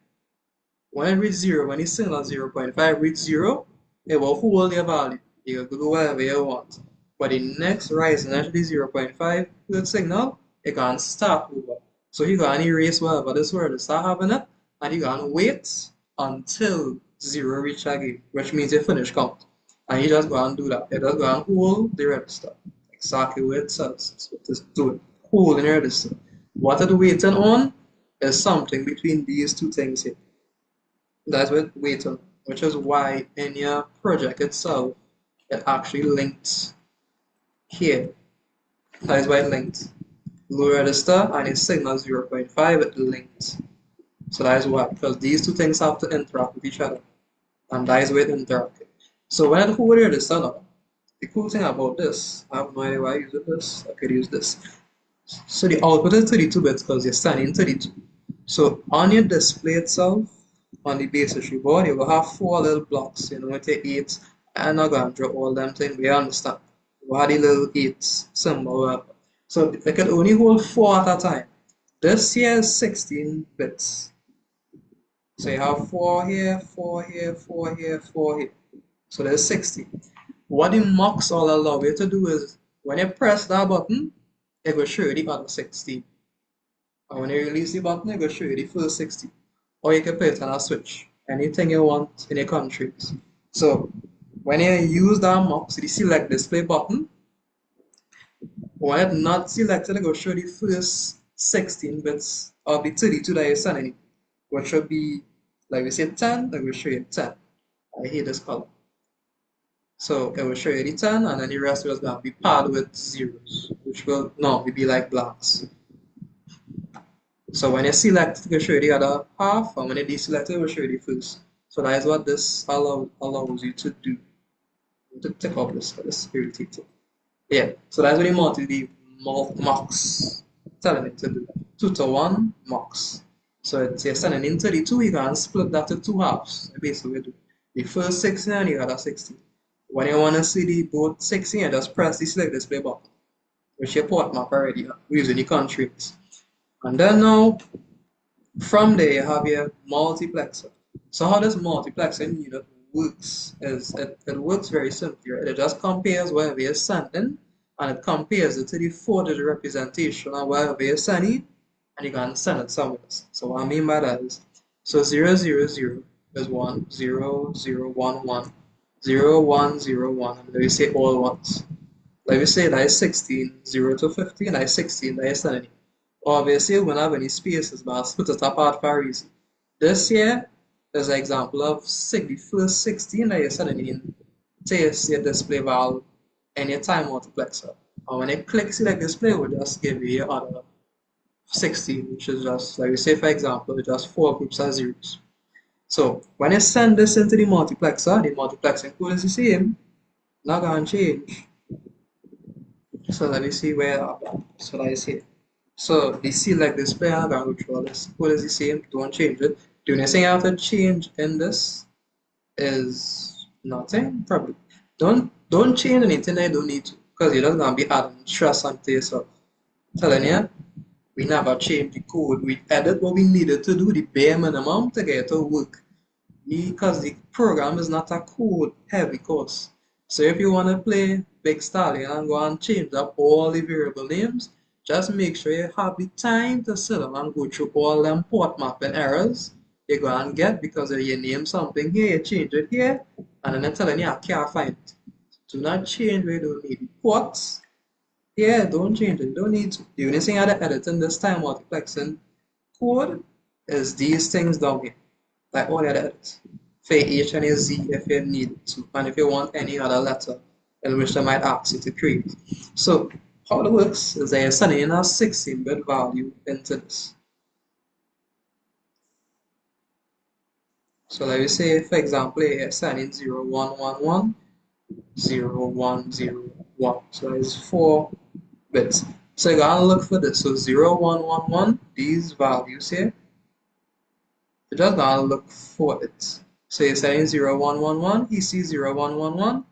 when it reaches 0, when the signal 0.5 reaches 0, it will hold your value. You can do whatever you want. But the next rising edge of the 0.5 hertz signal, it can start over. So you can erase whatever this word is start having it, and you can wait until 0 reach again, which means you finish count. And you just go and do that. You just go and hold the register. Exactly what it says. That's what it's doing. Hold the register. What it's waiting on is something between these two things here. That's what it's waiting on, which is why in your project itself, it actually links here. That is why it linked. Low register and its signal 0.5, it linked. So that is why, because these two things have to interact with each other. And that is where it interacted. So when I hold register now, the cool thing about this, I have no idea why I use this. I could use this. So the output is 32 bits because you're sending 32. So on your display itself, on the base issue board, you will have four little blocks, with your eight. I'm not going to draw all them things, we understand. You have the little eight symbol. So they can only hold four at a time. This here is 16 bits. So you have four here, four here, four here, four here. So there's 60. What the mux all allow you to do is when you press that button, it will show you the other 60. And when you release the button, it will show you the first 60. Or you can put it on a switch. Anything you want in your countries. So when you use that mux, the select display button, when it's not selected, it will show the first 16 bits of the 32 that you're sending, which will be, like we say 10, it will show you 10. I hate this color. So it will show you the 10, and then the rest is going to be paired with zeros, which will normally be like blanks. So when you select, it will show you the other half, and when you deselect, it will show you the first. So that is what this allows you to do. To take off this, because it's irritating. Yeah, so that's what you want to do, mux, telling it to do. 2 to 1 mux. So it's you're sending in 32, you can split that to two halves. Basically, do the first 16 and the other 16. When you want to see the both 16, you just press the select display button, which you port map already using the countries. And then now, from there, you have your multiplexer. So how this multiplexing unit works is it works very simply, right? It just compares wherever you're sending, and it compares it to the 4-digit representation of wherever you're sending, and you can send it somewhere else. So what I mean by that is, so 000 is 1, 0, 0, 1, 1, 0, 1, 0, 1, and then we say all ones. Like we say that is 16, 0 to 15, that is 16, that is 70. Obviously, we don't have any spaces, but I'll split it apart for a reason. This here is an example of the first 16 that you're sending in to your display value and your time multiplexer. And when you click select display, it will just give you your other 16, which is just, like we say, for example, just 4 groups of zeros. So when you send this into the multiplexing code is the same, not going to change. So let me see where so let me see. So the select display and control this code is the same, don't change it. The only thing you have to change in this is nothing, probably. Don't change anything that you don't need to, because you're just gonna be adding stress onto yourself. Telling you, we never change the code. We added what we needed to do, the bare minimum to get it to work. Because the program is not a code heavy course. So if you want to play Big Stallion and go and change up all the variable names, just make sure you have the time to sit down and go through all them port mapping errors you go and get, because if you name something here, you change it here, and then they're telling you I can't find it. Do not change where you don't need it. Ports, yeah, don't change it, don't need to. The only thing I had to edit in this time multiplexing code is these things down here, like all the other edits. For H and a Z if you need to, and if you want any other letter in which they might ask you to create. So how it works is that you're sending in a 16-bit value into this. So let me say, for example, you're sending 0, 1, 1, 1, 0, 1, 0, 1. So it's 4 bits. So you're gonna look for this. So 0, 1, 1, 1, these values here, you're just gonna look for it. So you're saying 0, 1, 1, 1, he sees 0, 1, 1, 1,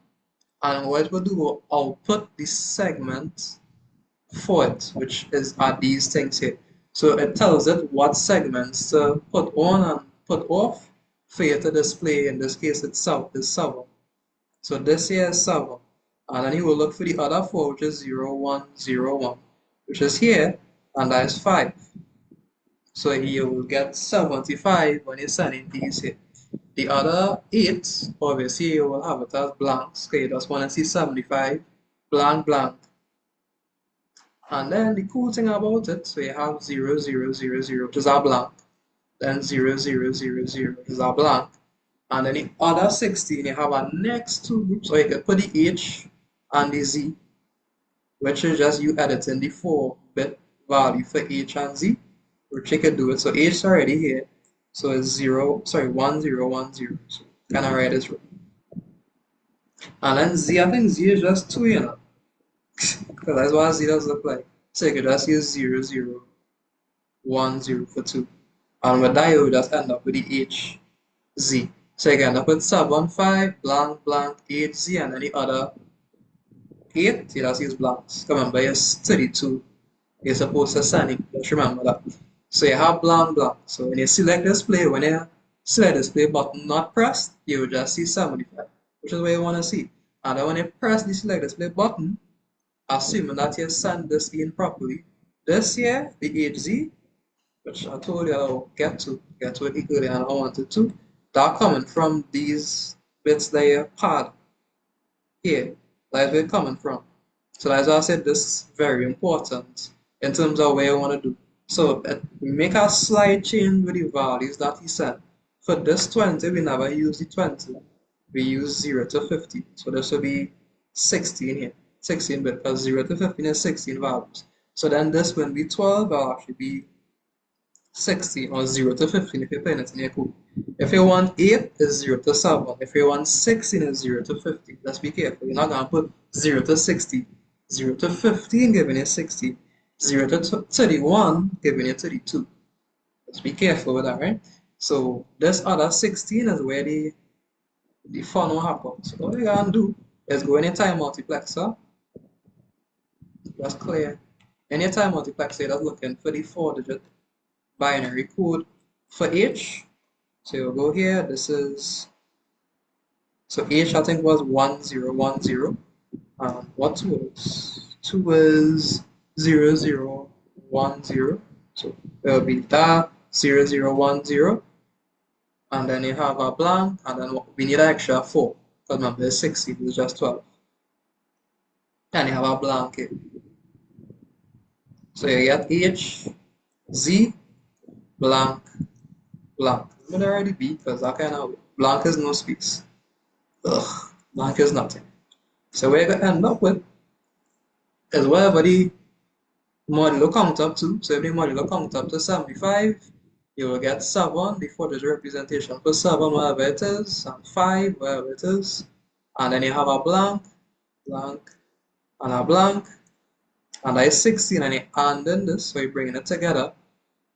and what we'll do, we'll output the segment for it, which are these things here. So it tells it what segments to put on and put off for you to display. In this case, it's this 7. So this here is 7. And then you will look for the other 4, which is 0, 1, 0, 1, which is here, and that is 5. So you will get 75 when you're sending these here. The other 8, obviously, you will have it as blanks, because you just want to see 75, blank, blank. And then the cool thing about it, so you have 0, 0, 0, 0, which is our blank, then 0, 0, 0, 0, which is our blank, and then the other 16, you have our next two groups, or you can put the H and the Z, which is just you editing the 4-bit value for H and Z, which you can do it. So H is already here. So it's 1010. So can I write this right? And then Z, I think Z is just 2, because that's what Z does look like. So you could just use 0010 for 2. And with that, you would just end up with the H, Z. So you can end up with sub 5, blank, blank, H, Z, and then the other 8, you just use blanks. Remember, it's 32. You're supposed to send it. Just remember that. So you have blank, blank. So when you select display, when you select display button not pressed, you will just see 75, which is what you want to see. And then when you press the select display button, assuming that you send this in properly, this here, the HZ, which I told you I'll get to it earlier and I wanted to, that coming from these bits that you pad here. That's where it's coming from. So as I said, this is very important in terms of where you want to do. So we make a slight change with the values that he said. For this 20, we never use the 20. We use 0 to 50. So this will be 16 here. 16 bit because 0 to 15 is 16 values. So then this will be 12, will actually be 16 or 0 to 15 if you're playing it in your code. If you want 8, it's 0 to 7. If you want 16, it's 0 to 50. Let's be careful. You're not going to put 0 to 60. 0 to 15 giving you 60. 0 to 31 giving you 32. Let's be careful with that, right? So this other 16 is where the fun will happen. So what you're going to do is go in your time multiplexer. Just clear. In your time multiplexer, that's looking for the 4-digit binary code for H. So you'll go here. This is, so H I think was 1010. What 2 is? 2 is 0010. So it'll be that 0010. And then you have a blank, and then we need an extra 4. Because remember, it's 60, it's just 12. And you have a blank here. So you get H, Z, blank, blank. I'm gonna already be because that kind of blank is no space. Ugh, blank is nothing. So what you're gonna end up with is whatever the modulo count up to. So if the modulo count up to 75, you will get 7, the 4-digit representation for 7, whatever it is, and 5, whatever it is. And then you have a blank, blank, and a blank, and that is 16, and you add in this, so you're bringing it together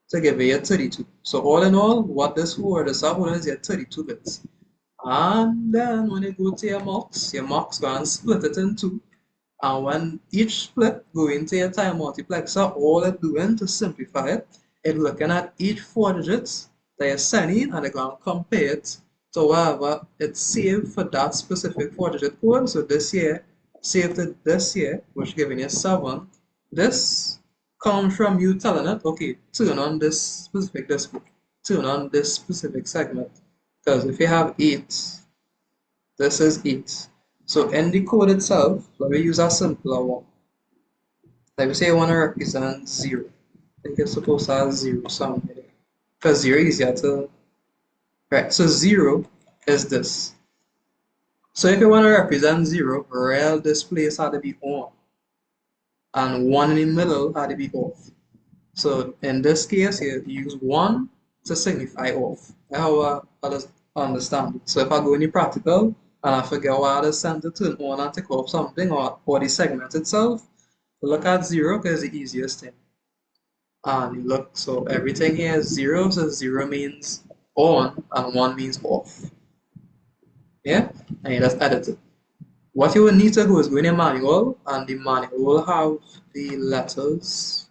to give you 32. So all in all, what this word is up is your 32 bits. And then when you go to your mux go and split it in 2. And when each split go into your time multiplexer, all it's doing to simplify it, it's looking at each 4 digits that you're sending and they're going to compare it to whatever it's saved for that specific 4-digit code. So this here, saved it this here, which giving you 7. This comes from you telling it, okay, turn on this specific display, turn on this specific segment. Because if you have 8, this is 8. So in the code itself, let me use a simpler one. Like we say I want to represent 0. I think it's supposed to have 0 somewhere there. Because 0 is easier to, right, so 0 is this. So if you want to represent 0, rel displays had to be on. And 1 in the middle had to be off. So in this case here, you use 1 to signify off. That's how I understand it. So if I go in the practical and I forget why I send to turn on and take off something or the segment itself, look at 0 because it's the easiest thing. And you look, so everything here is 0, so 0 means on and 1 means off. Yeah? And you just edit it. What you will need to do is go in your manual, and the manual will have the letters.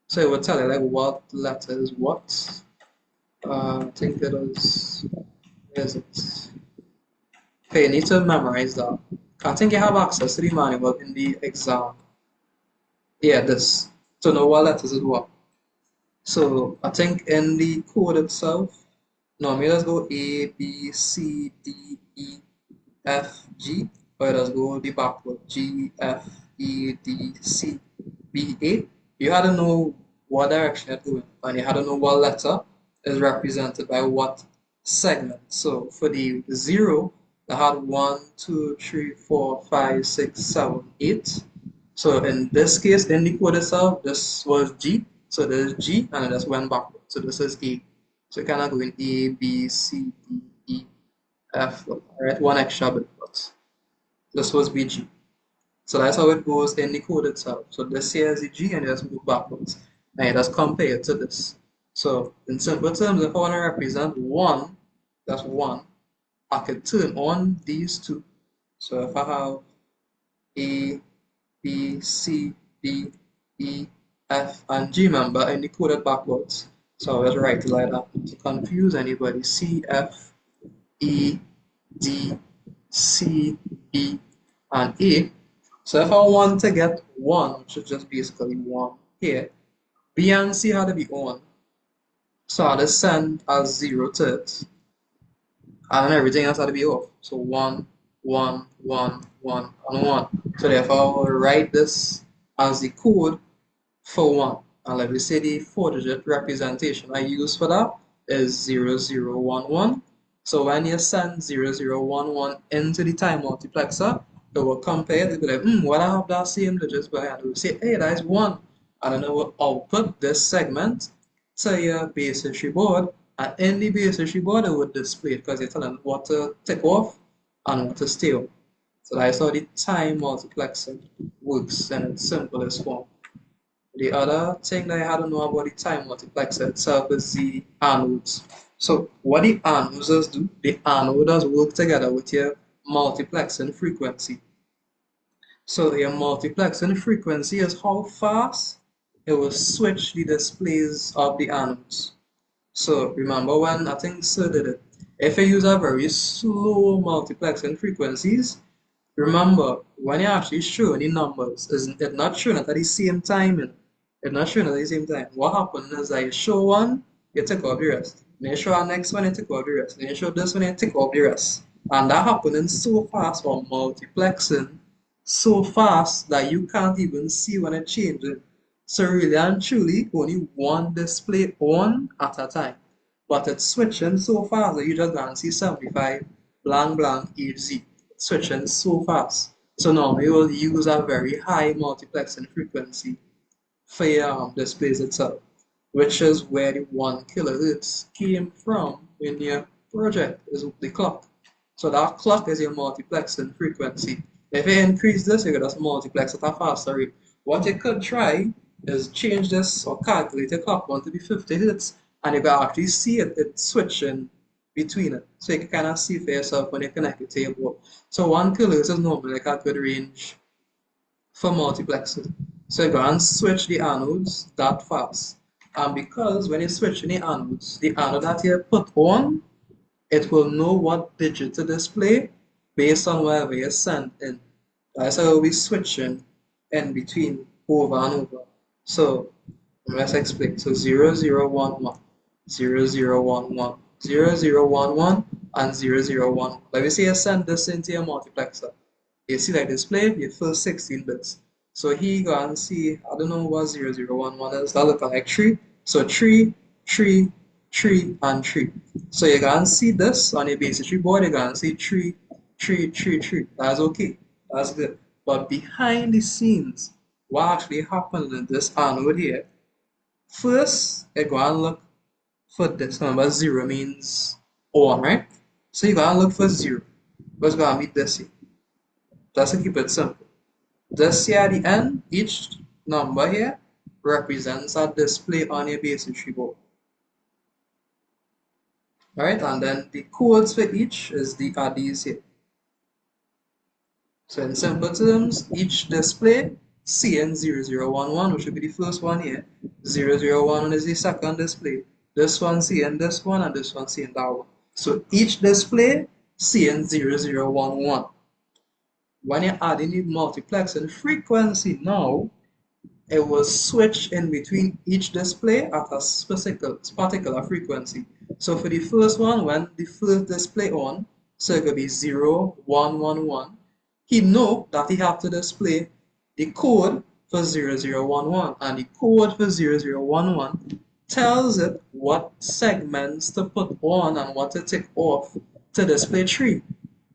So it will tell you like what letter is what. I think it is, where is it? Okay, you need to memorize that. I think you have access to the manual in the exam. Yeah, this, to know what letters is what. So I think in the code itself, normally let's go A, B, C, D, E, F, G. Or let's go the backward, G, F, E, D, C, B, A. You had to know what direction you're going, and you had to know what letter is represented by what segment. So for the 0, I had 1, 2, 3, 4, 5, 6, 7, 8. So in this case, in the code itself, this was G. So this is G, and it just went backward. So this is A. So kind of going A, B, C, D, E, F. All right, one extra bit, but this was BG. So that's how it goes in the code itself. So this here is the G, and you just move backwards. And you just compare it to this. So in simple terms, if I want to represent 1, that's 1, I could turn on these two. So if I have A, B, C, D, E, F, and G member and decoded backwards. So I'll just write it like that to confuse anybody. C, F, E, D, C, B, and A. So if I want to get 1, which is just basically 1 here, B and C had to be on. So I'll just send as 0 to it, and then everything else had to be off. So 1, 1, 1, 1, and 1. So therefore, I'll write this as the code for 1. And let me say the 4-digit representation I use for that is 0011. So when you send 0011 into the time multiplexer, it will compare it. It will be like, what I have that same digits, but it will say, hey, that is 1. And then it will output this segment to your base history board. And in the base history board, it would display it because you're telling what to take off and what to stay on. So that's how the time multiplexer works in its simplest form. The other thing that I had to know about the time multiplexer itself is the anodes. So what the anodes do, the anodes work together with your multiplexing frequency. So your multiplexing frequency is how fast it will switch the displays of the anodes. So remember when I think Sir did it, if you use a very slow multiplexing frequencies, remember when you're actually showing the numbers, it's not showing it at the same time. It's not showing at the same time. What happens is that you show one, you take off the rest. Then you show our next one, you take off the rest. Then you show this one, you take off the rest. And that happening so fast or multiplexing so fast that you can't even see when it changes. So really and truly, only one display on at a time. But it's switching so fast that you just can't see 75 blank blank HZ. Switching so fast. So normally we'll use a very high multiplexing frequency for your displays itself, which is where the 1 kilohertz came from in your project, is the clock. So that clock is your multiplexing frequency. If you increase this, you can just multiplex at a faster rate. What you could try is change this or calculate your clock one to be 50 hertz, and you can actually see it switching between it. So you can kind of see for yourself when you connect it to your board. So 1 kilohertz is normally like a good range for multiplexing. So you go and switch the anodes that fast. And because when you're switching the anodes, the anode that you put on, it will know what digit to display based on wherever you send in. That's how we'll be switching in between over and over. So let's explain. So 0011, 0011, 0011, and 001. Let me say you send this into your multiplexer. You see that display your first 16 bits. So here you go and see, I don't know what 0011 is, that look like 3. So 3, 3, 3, and 3. So you can see this on your basic tree board, you can see 3, 3, 3, 3. That's okay. That's good. But behind the scenes, what actually happened in this anode here, first you go and look for this. Remember 0 means on, right? So you go and look for 0. What's going to be this here? Just to keep it simple. This here at the end, each number here represents a display on your basic tree board. Alright, and then the codes for each are these here. So in simple terms, each display CN0011, which will be the first one here, 001 is the second display. This one CN this one, and this one CN that one. So each display CN0011. When you add in the multiplexing frequency now, it will switch in between each display at a particular frequency. So for the first one, when the first display on, so it could be 0, 1, 1, 1, he know that he have to display the code for 0011, and the code for 0011 tells it what segments to put on and what to take off to display 3.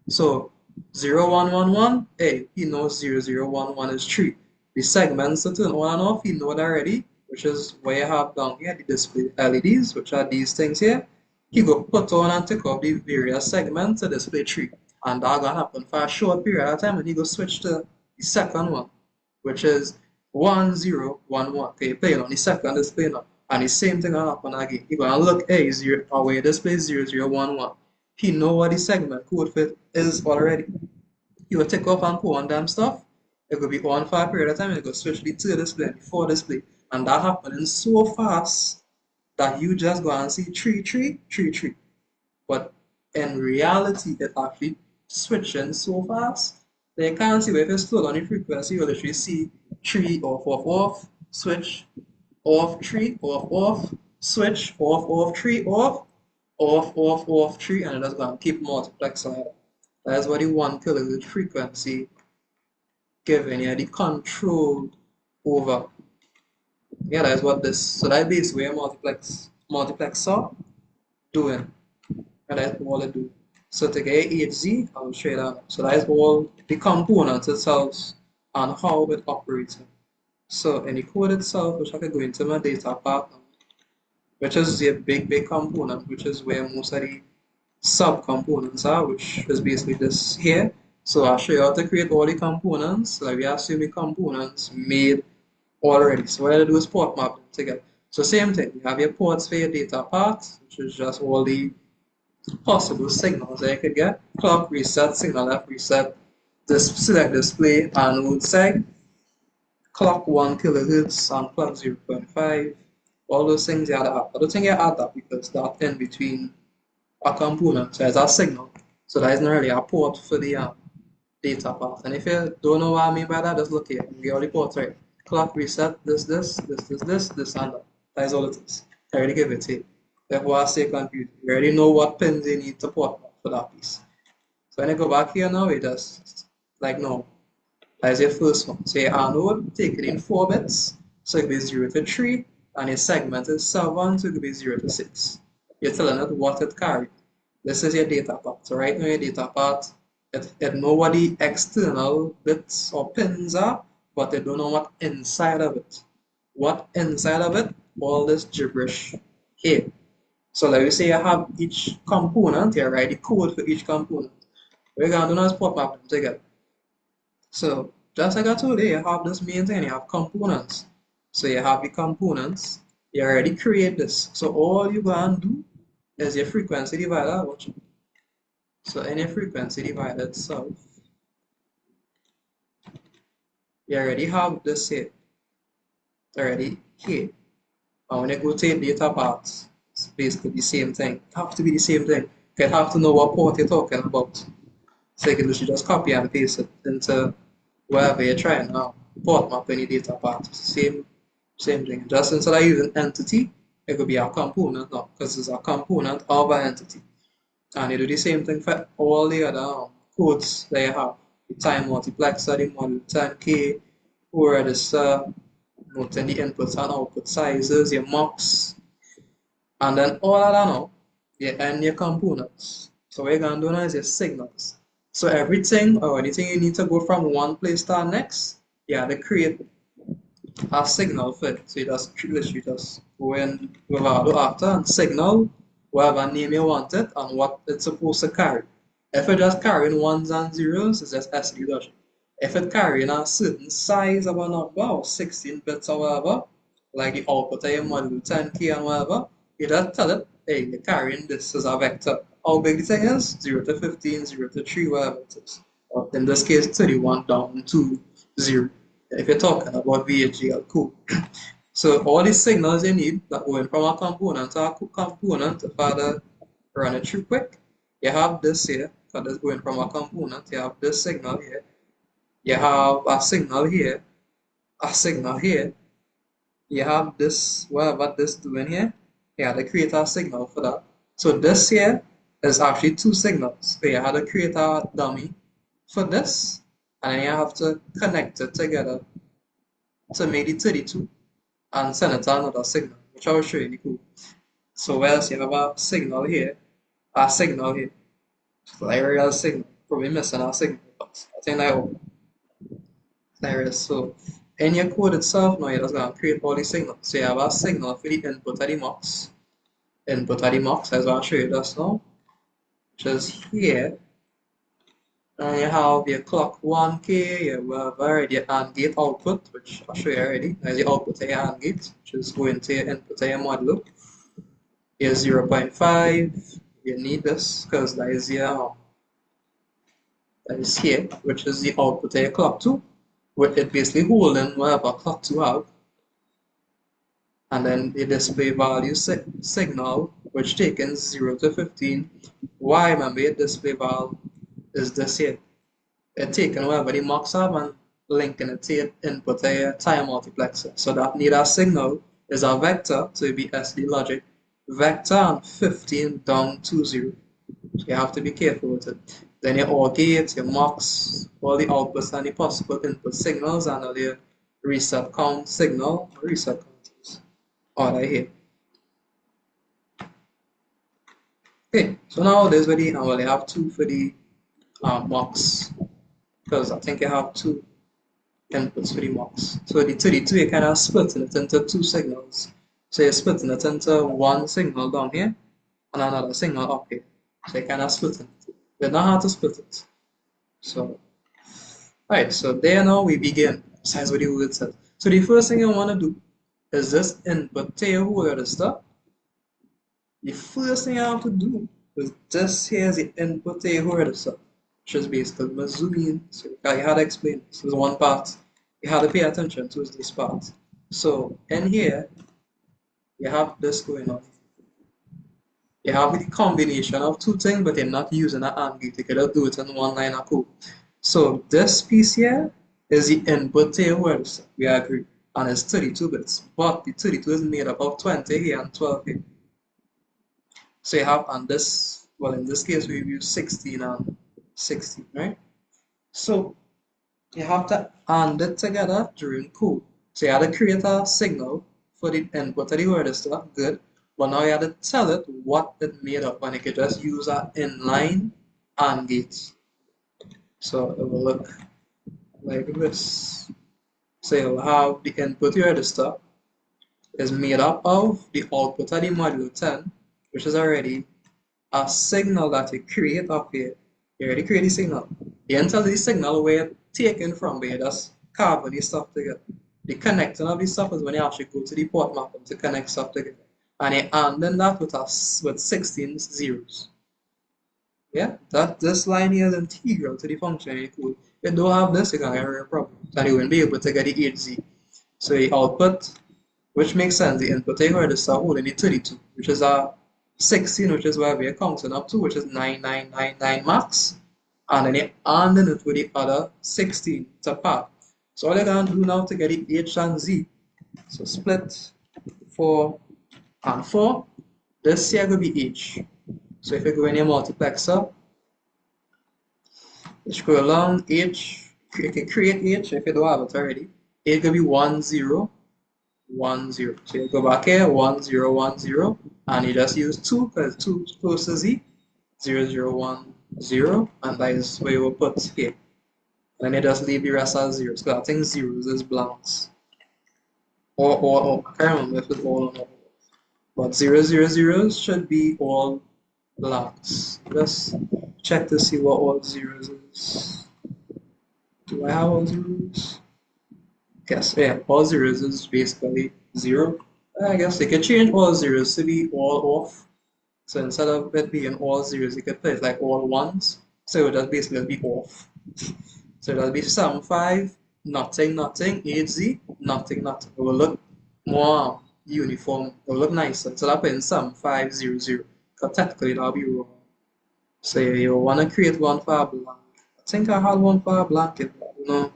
So 0111, hey, he knows 0011 is 3. the segments to turn on and off, you know it already, which is where you have down here the display LEDs, which are these things here. You go put on and take off the various segments to display 3. And that's gonna happen for a short period of time, and you go switch to the second one, which is 1011. Okay, you're playing on the second display now. And the same thing will happen again. You're gonna look A zero or where display 0011. He know what the segment code fit is already. You will take off and put on them stuff. It could be on for a period of time, and it could switch the 2 display and the 4 display. And that happening so fast that you just go and see 3 3 3 3. But in reality, it actually switching so fast that you can't see where if you slow down the frequency, you'll literally see 3 off off off, switch, off 3 off off, switch, off off 3 off, off off off 3, and it just going to keep multiplexing. That is what the 1 kilohertz frequency giving you the control over. Yeah, that is what this. So that is basically a multiplexer doing. And that's all it do. So to get HZ, I will show you that. So that is all the components itself and how it operates. So in the code itself, which I can go into my data part, which is a big component, which is where most of the subcomponents are, which is basically this here. So I'll show you how to create all the components. Like we assume the components made already. So what I do is port map them together. So same thing, you have your ports for your data part, which is just all the possible signals that you could get. Clock reset, signal F reset, this select display, anode seg, clock 1 kilohertz, and clock 0.5. All those things you add up. I don't think you add that because that in between a component, so it's a signal. So that isn't really a port for the data part. And if you don't know what I mean by that, just look here. We already port right. Clock reset, this, and that. That is all it is. I already give it to you. Therefore, I say confused. You already know what pins you need to port for that piece. So when I go back here now, it just like no. That is your first one. So your anode, take it in 4 bits. So it could be 0 to 3, and your segment is 7, so it could be 0 to 6. You're telling it what it carries. This is your data part. So right now your data part, it know what the external bits or pins are, but they don't know what inside of it. What inside of it? All this gibberish here. So like we say you have each component, you write the code for each component. We're going to do now is port map them together. So just like I told you, you have this main thing, you have components. So you have the components, you already create this. So all you going to do is your frequency divider. Watch it. So in your frequency divider itself, you already have this here, already here. And when you go to data parts, it's basically the same thing. It have to be the same thing. You have to know what port you're talking about. So you can literally just copy and paste it into wherever you're trying now. Port map any data part. Same thing. Just instead of using entity, it could be a component now, because it's a component of an entity. And you do the same thing for all the other codes that you have. The time multiplexer, the model 10K, or this noting the inputs and output sizes, your mux, and then all of that now, and your components. So what you're going to do now is your signals. So everything or anything you need to go from one place to the next, you have to create a signal for it. So you just literally just go in Vivado after and signal whatever name you want it and what it's supposed to carry. If it just carrying ones and zeros, it's just SD logic. If it carrying a certain size of a number or 16 bits or whatever, like the output of your model 10K and whatever, you just tell it, hey, you're carrying this as a vector. How big the thing is? 0 to 15, 0 to 3, whatever it is. Or in this case, 31 down to 0. If you're talking about VHDL code. So all these signals you need that going from a component to a component to further run it through quick. You have this here, because it's going from a component, you have this signal here. You have a signal here, a signal here. You have this, whatever this doing here. You have to create a signal for that. So this here is actually 2 signals. So you have to create a dummy for this, and then you have to connect it together to make it 32 and send it to another signal, which I will show you in the code. So whereas you have a signal here, like a real signal, probably missing a signal, but I think I hope there is. So In your code itself, now you're just going to create all the signals. So you have a signal for the input of the mux. Input of the mux, as I'll show you just now, which is here. And you have your clock 1K, you have already your AND gate output, which I'll show you already. There's the output of your AND gate, which is going to your input of your modulo. Here's 0.5. You need this because that is here, which is the output of your clock 2, with it basically holding whatever clock 2 have. And then the display value signal, which taken 0 to 15. Why remember your display value is this here. It's taken whatever the mux have and linking it to input a time multiplexer. So that need a signal is a vector, so it be SD logic, vector and 15 down to 0. So you have to be careful with it. Then your OR gate, your mux, all the outputs and the possible input signals, and all your reset count signal, reset counters. All right here. Okay, so now there's where the, well, you have two for the mux, because I think you have two inputs for the mux. So the 32, you're kind of splitting it into two signals. So you're splitting it into one signal down here and another signal up here. So you're kind of splitting it. You know how to split it. So, alright, so there now we begin. Besides what the word says. So the first thing you want to do is this input to your whole other stuff. The first thing I have to do is this here is the input to your whole other stuff. Which is basically my zoom in. So you had to explain this. There's one part you have to pay attention to is this part. So in here, you have this going on. You have the combination of two things, but you're not using an AND gate. You could do it in one line of code. So this piece here is the input to your words. We agree. And it's 32 bits. But the 32 is made up of 20 here and 12 here. So you have, and this, well, in this case, we use 16 and 16, right? So you have to AND it together during code. So you have to create a signal for the input of the word stuff, good. But now you have to tell it what it made up, and you can just use an inline AND gate. So it will look like this. So you'll have the input of the stuff is made up of the output of the modulo 10, which is already a signal that you create up here. You already create the signal. You enter the signal where you're taken from, where you just carve the stuff together. The connecting of the stuff is when you actually go to the port mapping to connect stuff together. And you end that with 16 zeros. Yeah, that this line here is integral to the function in code. If you don't have this, you're gonna have a problem. And you won't be able to get the 8z. So the output, which makes sense, the input you heard is start holding the 32, which is a 16, which is where we're counting up to, which is 9999 max. And then you add it with the other 16 to part. So all you're gonna do now to get the h and z. So split 4 and 4. This here will be h. So if you go in your multiplexer, scroll along h, you can create h if you don't have it already. It will be 1 0 1 0. So you go back here 1 0 1 0, and you just use 2 because 2 is close to z, 0 0 1 0, and that is where you will put here. And then you just leave the rest as zeros. So I think zeros is blanks. Or I can't remember if it's all or not. But 0 0 zeros should be all blanks. Just check to see what all zeros is. Do I have all zeros? Yes, yeah, all zeros is basically 0. I guess you could change all zeros to be all off. So instead of it being all zeros, you could put it like all ones. So it would just basically be off. So that'll be sum 5, nothing, nothing, 8z, nothing, nothing. It will look more uniform. It will look nicer. So I'll put in sum 5, 0, 0. Because technically that'll be wrong. So you want to create one for a blank. I think I had one for a blanket, but I don't know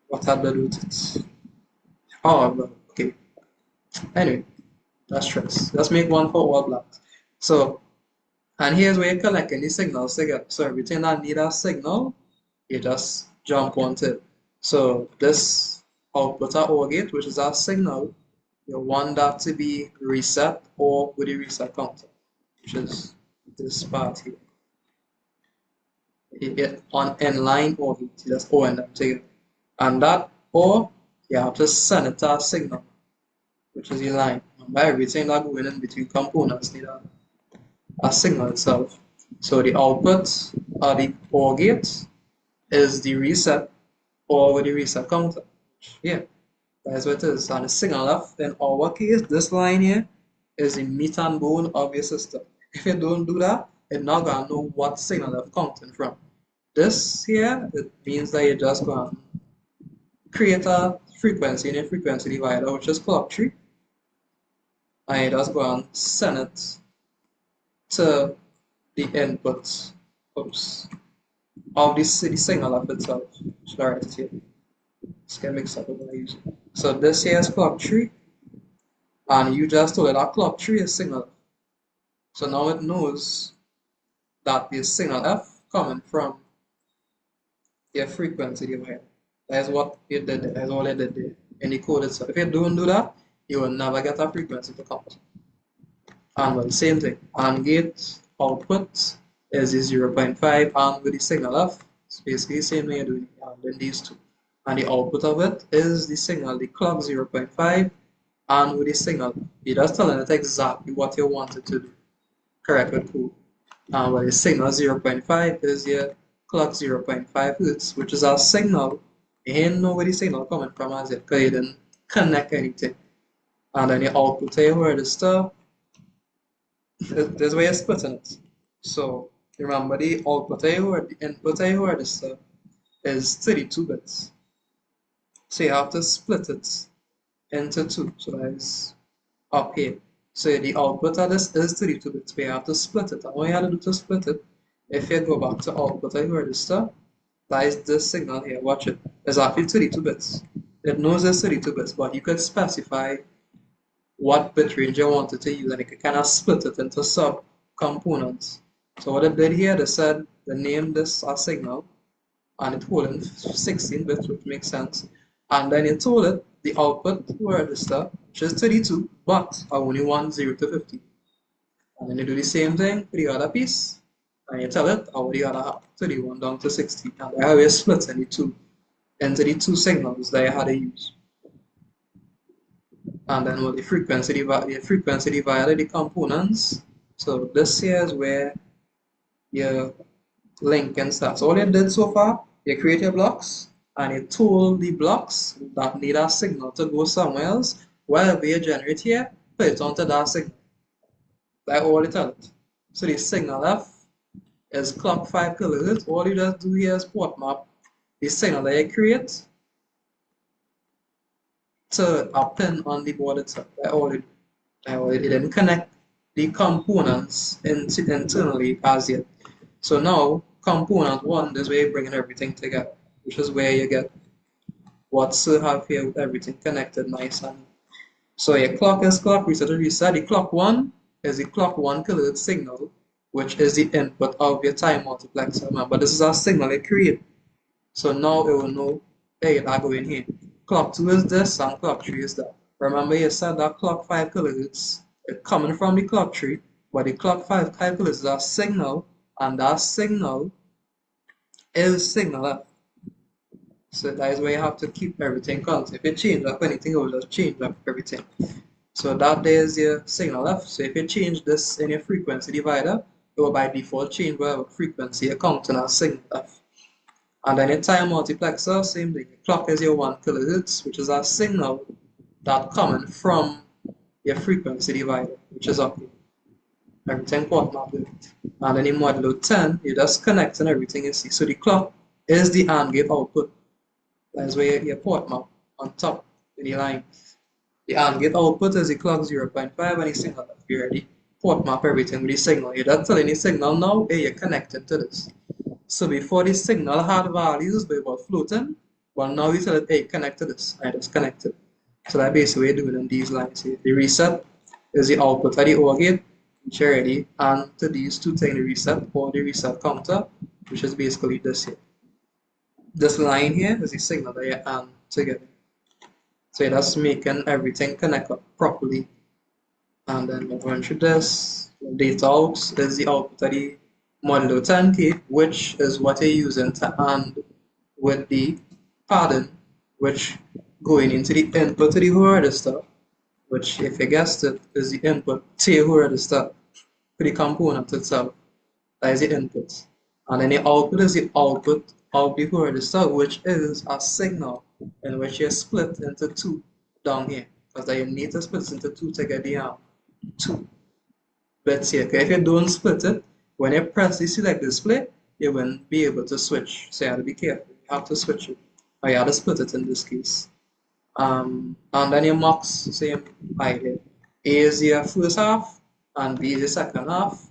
what I'd do with it. Oh, but okay. Anyway, that's stress. Let's make one for all blanks. So, and here's where you're collecting the signals together. So everything that need a signal, you just jump onto it. So this output at OR gate, which is our signal, you want that to be reset or with the reset counter, which is this part here. You get on inline OR gate, you just OR them together. And that OR you have to send it to a signal, which is your line. Remember, everything that going in between components need a signal itself. So the output or the OR gate is the reset or the reset counter. Yeah, that's what it is. And the signal F in our case, this line here is the meat and bone of your system. If you don't do that, it's not gonna know what signal F counting from. This here, it means that you just gonna create a frequency in a frequency divider, which is clock tree, and you just go and send it to the input, oops, of the signal of itself. Should I write it here? It's get mixed up with what I use. So this here is clock tree, and you just told it that clock tree is signal. So now it knows that the signal F coming from your frequency divider. That's what it did there. That's all it did there in the code itself. If you don't do that, you will never get a frequency to count. And well, same thing. AND gate output is the 0.5 and with the signal F. It's basically the same thing you're doing in these two. And the output of it is the signal, the clock 0.5 and with the signal. You're just telling it exactly what you want it to do. Correct with code. And well, the signal 0.5 is your clock 0.5 hertz, which is our signal. You ain't know where the signal coming from as yet, because you didn't connect anything. And then the output here where the stuff, this way you're splitting it. So remember the output here or the input here where the stuff is 32 bits. So you have to split it into two. So that is up here. So the output of this is 32 bits, but you have to split it. And what you have to do to split it, if you go back to output here where the stuff, that is this signal here, watch it. It's actually 32 bits. It knows it's 32 bits, but you could specify what bit range you wanted to use, and it could kind of split it into sub components. So what it did here, they said they named this a signal, and it holding 16 bits, which makes sense. And then it told it the output register, which is 32, but I only want 0 to 50. And then you do the same thing for the other piece, and you tell it how the other half, 31 down to 60. And I always split into the two signals that I had to use. And then with the frequency divider the components. So this here is where your link can start. So all you did so far, you create your blocks and you told the blocks that need a signal to go somewhere else. Wherever you generate here, put it onto that signal. Like all you tell it. So the signal F is clock 5 kilohertz. All you just do here is port map the signal that you create to a pin on the board itself. I already didn't connect the components internally as yet. So now component 1, this way bringing everything together, which is where you get what's have here with everything connected nice and so your clock is clock reset and reset. The clock 1 is the clock 1 kilohertz signal, which is the input of your time multiplexer. Remember, this is a signal it creates. So now it will know, hey, I go in here. Clock 2 is this and clock 3 is that. Remember you said that clock 5 kilohertz is coming from the clock tree, but the clock 5 kilohertz is a signal, and that signal is signal F. So that is where you have to keep everything constant. If you change up anything, it will just change up everything. So that there is your signal F. So if you change this in your frequency divider, it will by default change whatever frequency you're counting as signal F. And then your time multiplexer, same thing. Your clock is your 1 kilohertz, which is a signal that coming from your frequency divider, which is up here. Everything port map with it. And then in modulo 10, you just connect and everything you see. So the clock is the AND gate output. That's where your port map on top in the line. The AND gate output is the clock 0.5 and the signal F. You already port map everything with the signal. You're just telling the signal now, hey, you're connected to this. So before the signal had values, but it was floating, but now you tell it, hey, connect to this, and it's connected. So that's basically what you're doing in these lines here. The reset is the output of the OR gate, which are ready, and to these two things, the reset or the reset counter, which is basically this here. This line here is the signal that you AND together. So you're just making everything connect up properly. And then we're going through this. Data out is the output of the modulo 10K, which is what you're using to AND with the pattern, which going into the input to the whole register, which if you guessed it is the input to the whole register for the component itself. That is the input. And then the output is the output of the whole register, which is a signal in which you split into two down here. Because you need to split it into two to get the two bits here. Okay? If you don't split it, when you press the select display, you won't be able to switch. So you have to be careful. You have to switch it. Or you have to split it in this case. And then your mux, same idea. A is your first half and B is the second half.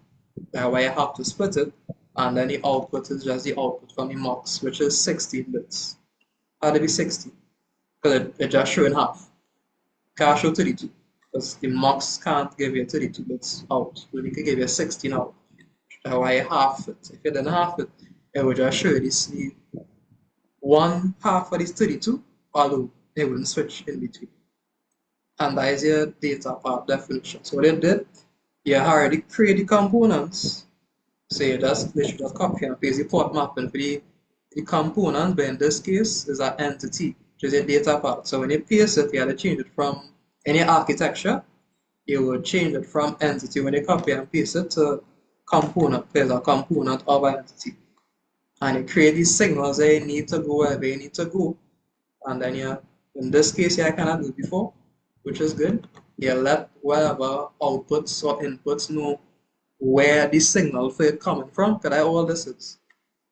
That's why you have to split it. And then the output is just the output from the mux, which is 16 bits. How to be 16? Because it just showing half. Can't show 32. Because the mux can't give you 32 bits out. It only can give you 16 out. That's why you half it. If you didn't half it, it would just show you this one half of this 32, although they wouldn't switch in between. And that is your data part definition. So what it did, you already create the components. So you just literally just copy and paste the port mapping for the component, but in this case is an entity, which is a data part. So when you paste it, you have to change it from any architecture, you would change it from entity when you copy and paste it to component, there's a component of an entity. And you create these signals that you need to go wherever you need to go. And then you, in this case, I cannot do before, which is good. You let whatever outputs or inputs know where the signal for it coming from, because that's all this is.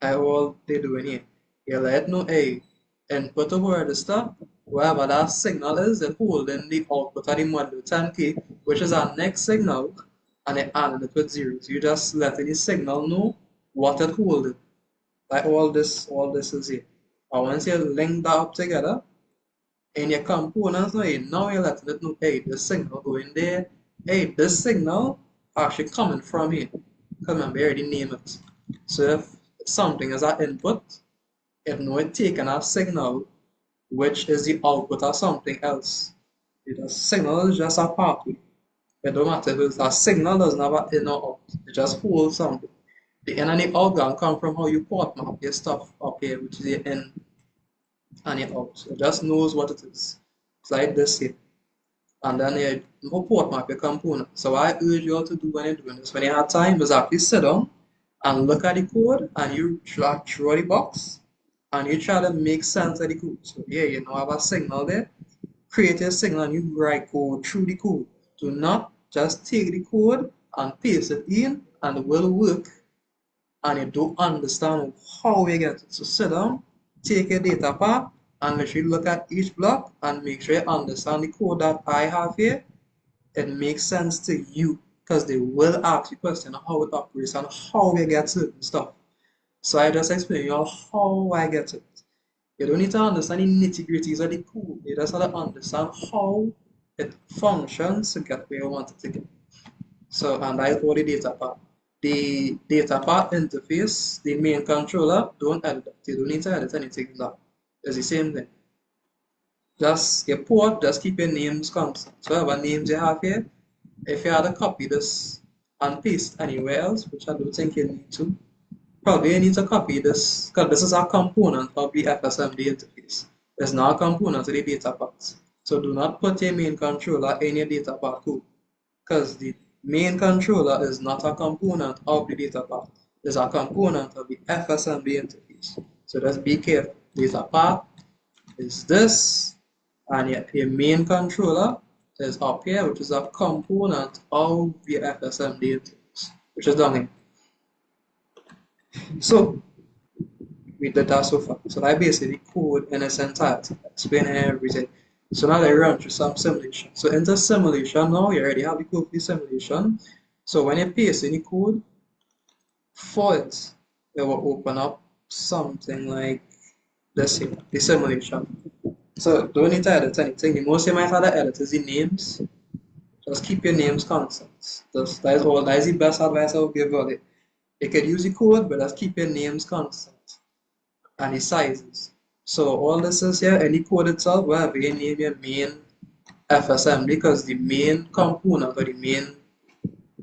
That's all they doing here. You let it know, hey, input of register, wherever that signal is, it holding the output of the module 10K, which is our next signal, and it added it with zeros. You just letting the signal know what it holding. Like all this is here. And once you link that up together, in your components, now you're letting it know, hey, this signal going there, hey, this signal actually coming from here. Because remember, I already named it. So if something is our input, it know it taking a signal, which is the output of something else. The signal is just a pathway. It don't matter if it's a signal doesn't have an in or out. It just holds something. The in and the out gonna come from how you port map your stuff up here, which is the in and the out. So it just knows what it is. It's like this here. And then you port map your component. So what I urge you all to do when you're doing this, when you have time, is actually sit down and look at the code and you draw the box and you try to make sense of the code. So here you now have a signal there. Create a signal and you write code through the code. Do not just take the code and paste it in and it will work. And you don't understand how we get it. So sit down, take your data part, and make sure you look at each block and make sure you understand the code that I have here. It makes sense to you because they will ask you questions on how it operates and how we get certain stuff. So I just explain you how I get it. You don't need to understand the nitty-gritties of the code. You just have to understand how it functions to get where you want it to get. So, and that is all the data part. The data part interface, the main controller, don't edit it. You don't need to edit anything in that. It's the same thing. Just your port, just keep your names constant. So whatever names you have here, if you had to copy this and paste anywhere else, which I don't think you need to, probably you need to copy this, because this is a component of the FSMD interface. It's not a component of the data parts. So do not put your main controller in your data part code, because the main controller is not a component of the data part. It's a component of the FSMD interface. So just be careful. Data part is this, and your main controller is up here, which is a component of the FSMD interface, which is down here. So we did that so far. So that basically code in its entirety, explain everything. So now let's run through some simulation. So in the simulation now, you already have the code for the simulation. So when you paste any code for it, it will open up something like this here, the simulation. So don't need to edit anything. The most you might have to edit is the names. Just keep your names constant. That is the best advice I will give you. You can use the code, but just keep your names constant and the sizes. So all this is here, any code itself, wherever you name your main FSM, because the main component or the main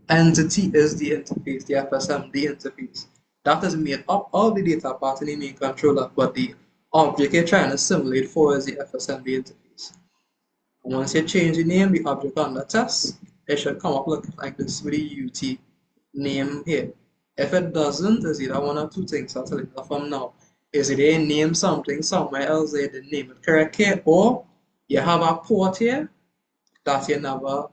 entity is the interface, the FSM, the interface. That is made up of the data part in the main controller, but the object you're trying to simulate for is the FSM, the interface. And once you change the name, the object on the test, it should come up looking like this with the UT name here. If it doesn't, it's either one or two things. I'll tell you that from now. Is it a name something somewhere else they didn't name it correct here, or you have a port here that you never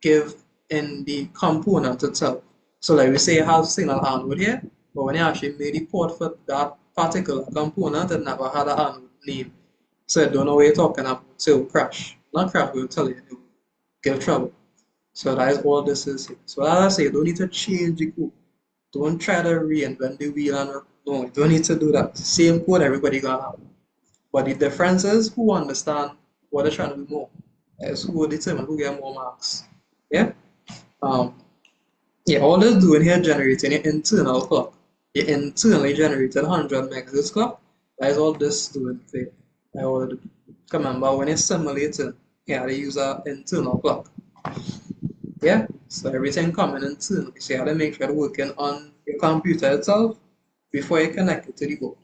give in the component itself. So like we say it has signal anode here, but when you actually made the port for that particular component, it never had an anode name. So I don't know what you're talking about, so it will crash. Not crash, we'll tell you, it will give trouble. So that is all this is here. So as I say, you don't need to change the code. Don't try to reinvent the wheel and no, you don't need to do that. Same code everybody gonna have. But the difference is who understand what they're trying to do more. Is who will determine who get more marks. Yeah? Um, yeah, all this doing here generating your internal clock. Your internally generated 100 megahertz clock. That is all this doing for you. I would remember when you're simulating, yeah, they use an internal clock. Yeah, so everything coming internally. So you have to make sure it's working on your computer itself before you connect it to the board.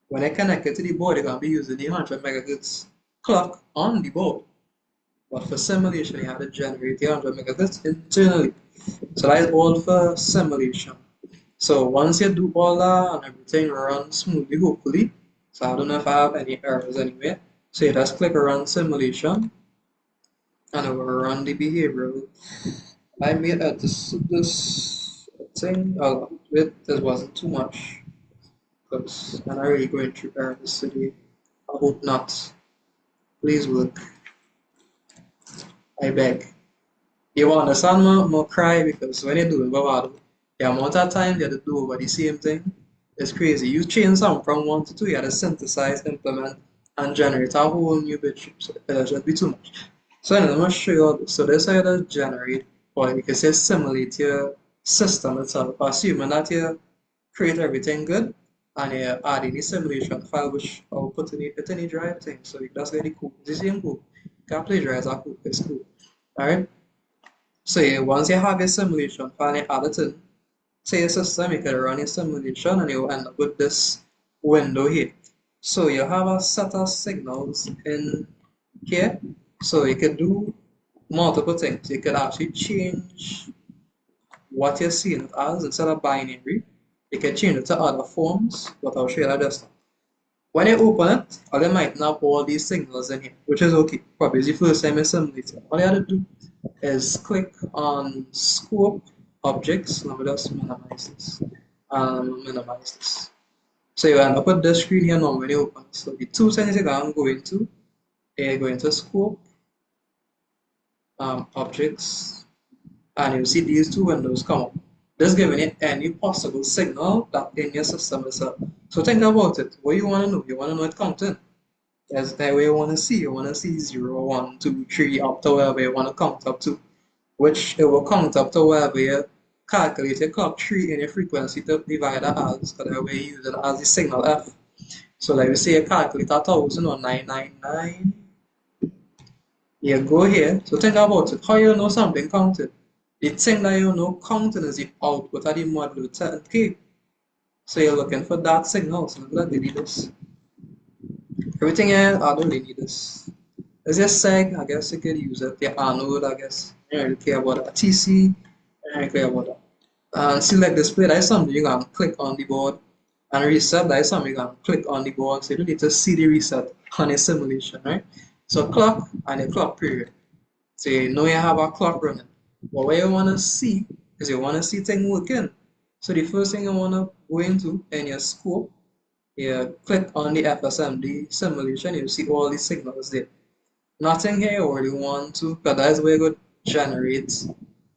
When I connect it to the board, you're going to be using the 100 megahertz clock on the board. But for simulation, you have to generate the 100 megahertz internally. So that is all for simulation. So once you do all that and everything runs smoothly, hopefully, so I don't know if I have any errors anyway. So you just click run simulation and it will run the behavioral. I made this thing, this wasn't too much because I'm not really going through errors today. I hope not. Please work. I beg. You understand more cry because when you're doing Vivado, the amount of time you have to do over the same thing is crazy. You change something from one to two, you have to synthesize, implement, and generate a whole new bit stream. So it'll just be too much. So anyway, I'm going to show you all this. So this is how to generate, or you can say simulate your system itself, assuming that you create everything good and you add in the simulation file which I'll put in the drive thing. So that's really cool. It's the same cool. You can plagiarize that cool. It's cool. Alright. So yeah, once you have your simulation file and you add it in to your system, you can run your simulation and you'll end up with this window here. So you have a set of signals in here. So you can do multiple things. You could actually change what you're seeing it as instead of binary. You can change it to other forms, but I'll show you that just now. When you open it, you might have all these signals in here, which is okay. Probably it's the first time you're simulating. All you have to do is click on scope objects. Let me just minimize this. Minimize this. So you end up with this screen here now when you open it. So the two things you're going to go into scope objects, and you see these two windows come up. This giving you any possible signal that in your system itself. So think about it. What you want to know? You want to know it counting. That's the way you want to see. You want to see 0, 1, 2, 3 up to wherever you want to count up to, which it will count up to wherever you calculate your clock tree in your frequency to divide that as, because that way you use it as the signal F. So like we say you calculate 1,000 or 999. You go here. So think about it. How you know something counted? The thing that you know counting is the output of the module 10K. So you're looking for that signal. So I'm gonna delete this. Everything here, I don't really need this. There's your seg, I guess you could use it. The anode, I guess. I don't really care about that. TC, I don't really care about that. And select display, that is something you can click on the board. And reset, that is something you can click on the board. So you don't need to see the reset on a simulation, right? So clock and a clock period. So you know you have a clock running. But what you want to see is you want to see things working. So the first thing you want to go into in your scope, you click on the FSMD simulation, you see all the signals there. Nothing here you already want to, because that's where you go generate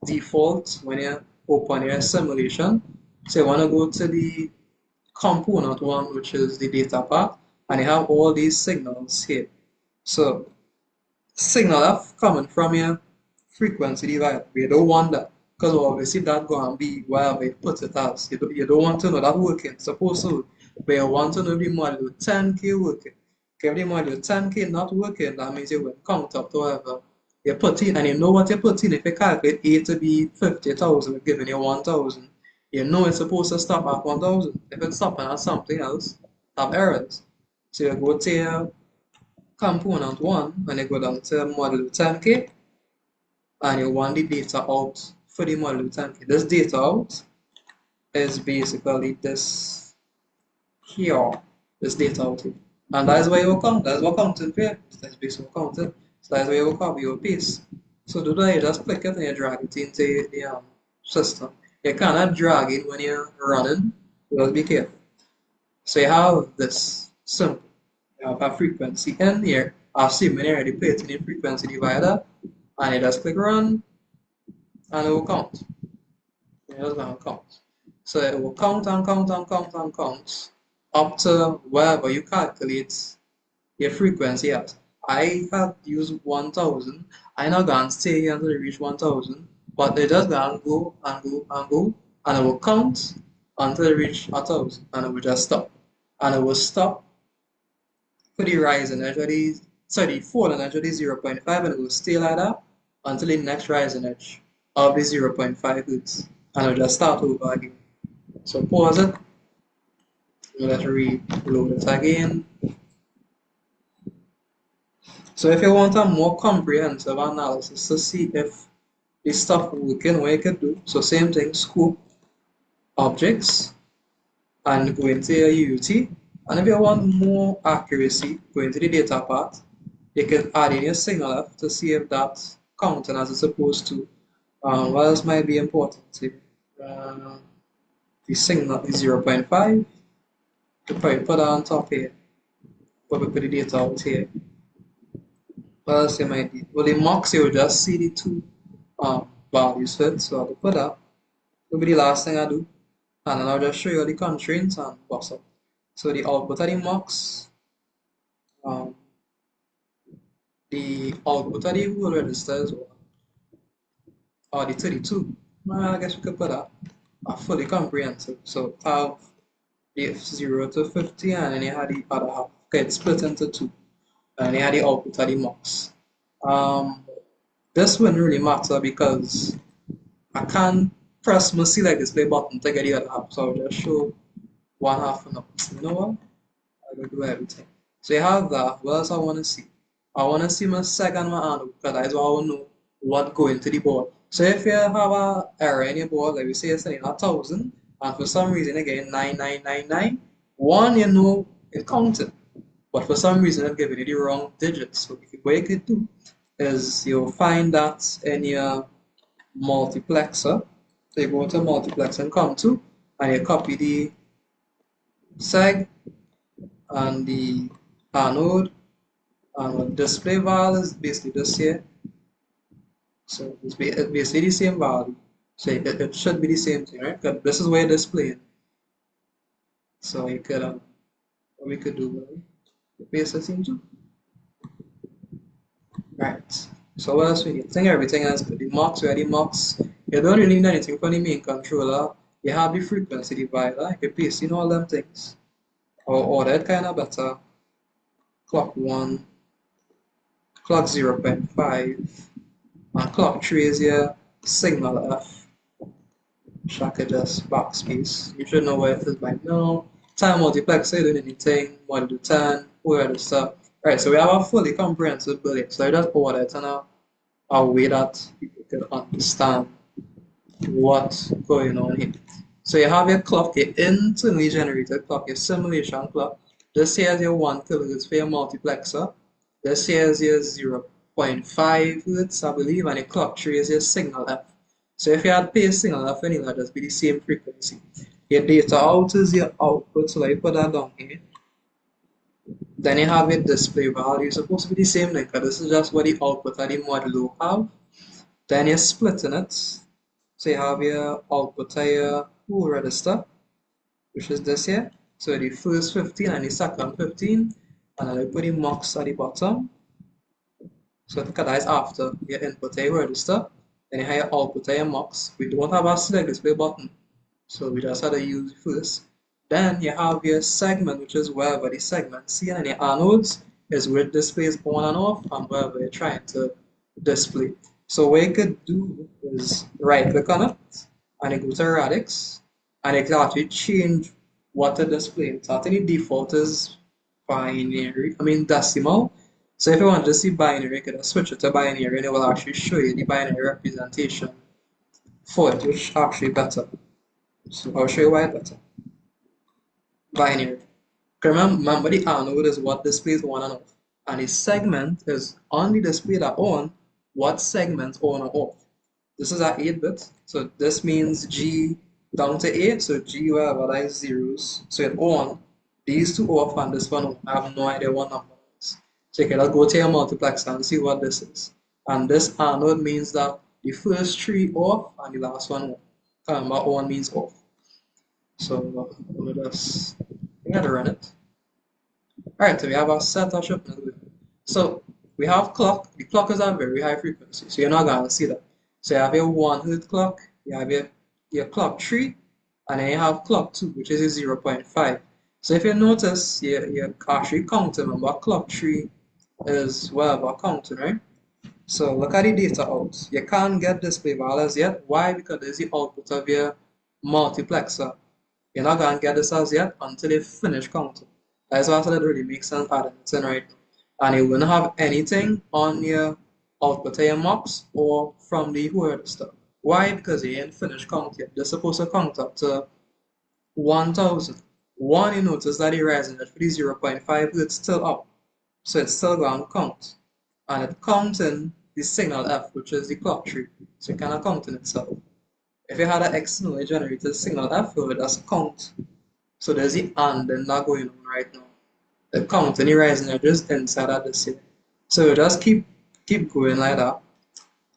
default when you open your simulation. So you want to go to the component one, which is the data part, and you have all these signals here. So signal F coming from your frequency divider. You don't want that, because obviously that's going to be wherever you put it as. You don't want to know that working, suppose so, but you want to know the module 10K working. If the module 10K not working, that means you will count up to whatever you put in, and you know what you put in. If you calculate A to be 50,000, giving you 1,000, you know it's supposed to stop at 1,000. If it's stopping at something else, have errors. So you go to your component 1 and you go down to model 10K and you want the data out for the model 10K. This data out is basically this here, this data out here. And that's why you count, that's what counting for. That's basically counting. So that's why you copy your paste. So do that, you just click it and you drag it into the system. You cannot drag it when you're running, just be careful. So you have this simple. You have a frequency in here. Assuming you already put it in the frequency divider, and you just click run, and it will count. It just gonna count. So it will count and count and count and count up to wherever you calculate your frequency at. I have used 1000. I'm not gonna stay here until it reach 1000, but it just gonna go and go and go, and it will count until it reach 1000, and it will just stop. And it will stop for the rise in edge of the, sorry, the fall in edge of the 0.5, and it will stay like that until the next rising edge of the 0.5 hertz, and it will just start over again. So pause it, let's reload it again. So if you want a more comprehensive analysis to see if the stuff working, what you could do, so same thing, scope, objects, and go into your UUT. And if you want more accuracy, go into the data part. You can add in your signal F to see if that's counting as it's supposed to. What else might be important here? The signal is 0.5. You probably put that on top here. Probably put the data out here. What else you might need? Well, the mux, you will just see the two values fit. So I'll put that. Will be the last thing I do. And then I'll just show you the constraints and what's up. So the output of the mux, the output of the whole register as well, or the 32. I guess we could put that fully comprehensive. So have the 0 to 50, and then you have the other half. Okay, it's split into two. And you have the output of the mux. This wouldn't really matter because I can't press my select display button to get the other half. So I'll just show one half and up. You know what? I will do everything. So you have that. What else I want to see? I want to see my second my handle because that's what I want to know what going to the board. So if you have an error in your board, like we say it's saying 1000, and for some reason again 9999, one you know it counted, but for some reason it's giving you the wrong digits. So what you could do is you'll find that in your multiplexer. So you go to multiplex and come to, and you copy the seg and the anode, and display val is basically this here. So it's basically the same value. So it should be the same thing, right? Because this is where it's displaying. So you could what we could do, paste this into. Right. So what else we need? I think everything else good. The mux, we have the mux. You don't really need anything from the main controller. You have the frequency divider. You paste in all them things. Or that kind of better. Clock 1, clock 0.5, and clock 3 is your signal F. So I could just backspace. You should know where it is by now. Time multiplexer, you don't need anything. 1 to 10, where the stuff. Right, so we have a fully comprehensive building. So I just order it in a way that people can understand what's going on here. So you have your clock, your internally generated clock, your simulation clock. This here is your 1 kilohertz for your multiplexer. This here is your 0.5 hertz, I believe, and your clock 3 is your signal F. So if you had paste signal F, anyway, it'll just be the same frequency. Your data out is your output, so I put that down here. Then you have your display value. It's supposed to be the same thing, because this is just what the output of the modulo have. Then you're splitting it. So you have your output of your whole register, which is this here. So the first 15 and the second 15, and then I put the mux at the bottom. So that is after your input of your register. Then you have your output of your mux. We don't have a select display button, so we just have to use first. Then you have your segment, which is wherever the segment C, and your anodes is where it displays on and off, and wherever you're trying to display. So what you could do is right click on it, and you go to radix, and you can actually change what to display. So I think the default is binary, decimal. So if you want to see binary, you can switch it to binary and it will actually show you the binary representation for it, which is actually better. So I'll show you why it's better. Binary. Remember the anode is what displays on and off. And the segment is only displayed at on what segment on or off. This is at 8-bit, so this means G down to 8, so G wherever that is zeros. So it on, these two off and this one on. I have no idea what number it is. So you can just go to your multiplexer and see what this is. And this anode means that the first three off and the last one on. Remember, on means off. So let me just, I gotta run it. Alright, so we have our setup. So we have clock. The clock is a very high frequency, so you're not gonna see that. So you have your 1 Hz clock, you have your clock 3, and then you have clock 2, which is a 0.5. So if you notice, you're actually counting. Remember, clock 3 is whatever counting, right? So look at the data out. You can't get display values yet. Why? Because there's the output of your multiplexer. You're not gonna get this as yet until you finish counting. That's why I said it really makes sense adding it in, right? And you wouldn't have anything on your output of your mux or from the word stuff. Why? Because you ain't finished count yet. They're supposed to count up to 1000. One, you notice that the rising at 0.5 it's still up. So it's still going to count. And it counts in the signal F, which is the clock tree. So it cannot count in itself. If you had an externally generated signal F, it would just count. So there's the and then that going on right now. The count and the rising edges inside of this here. So we just keep going like that.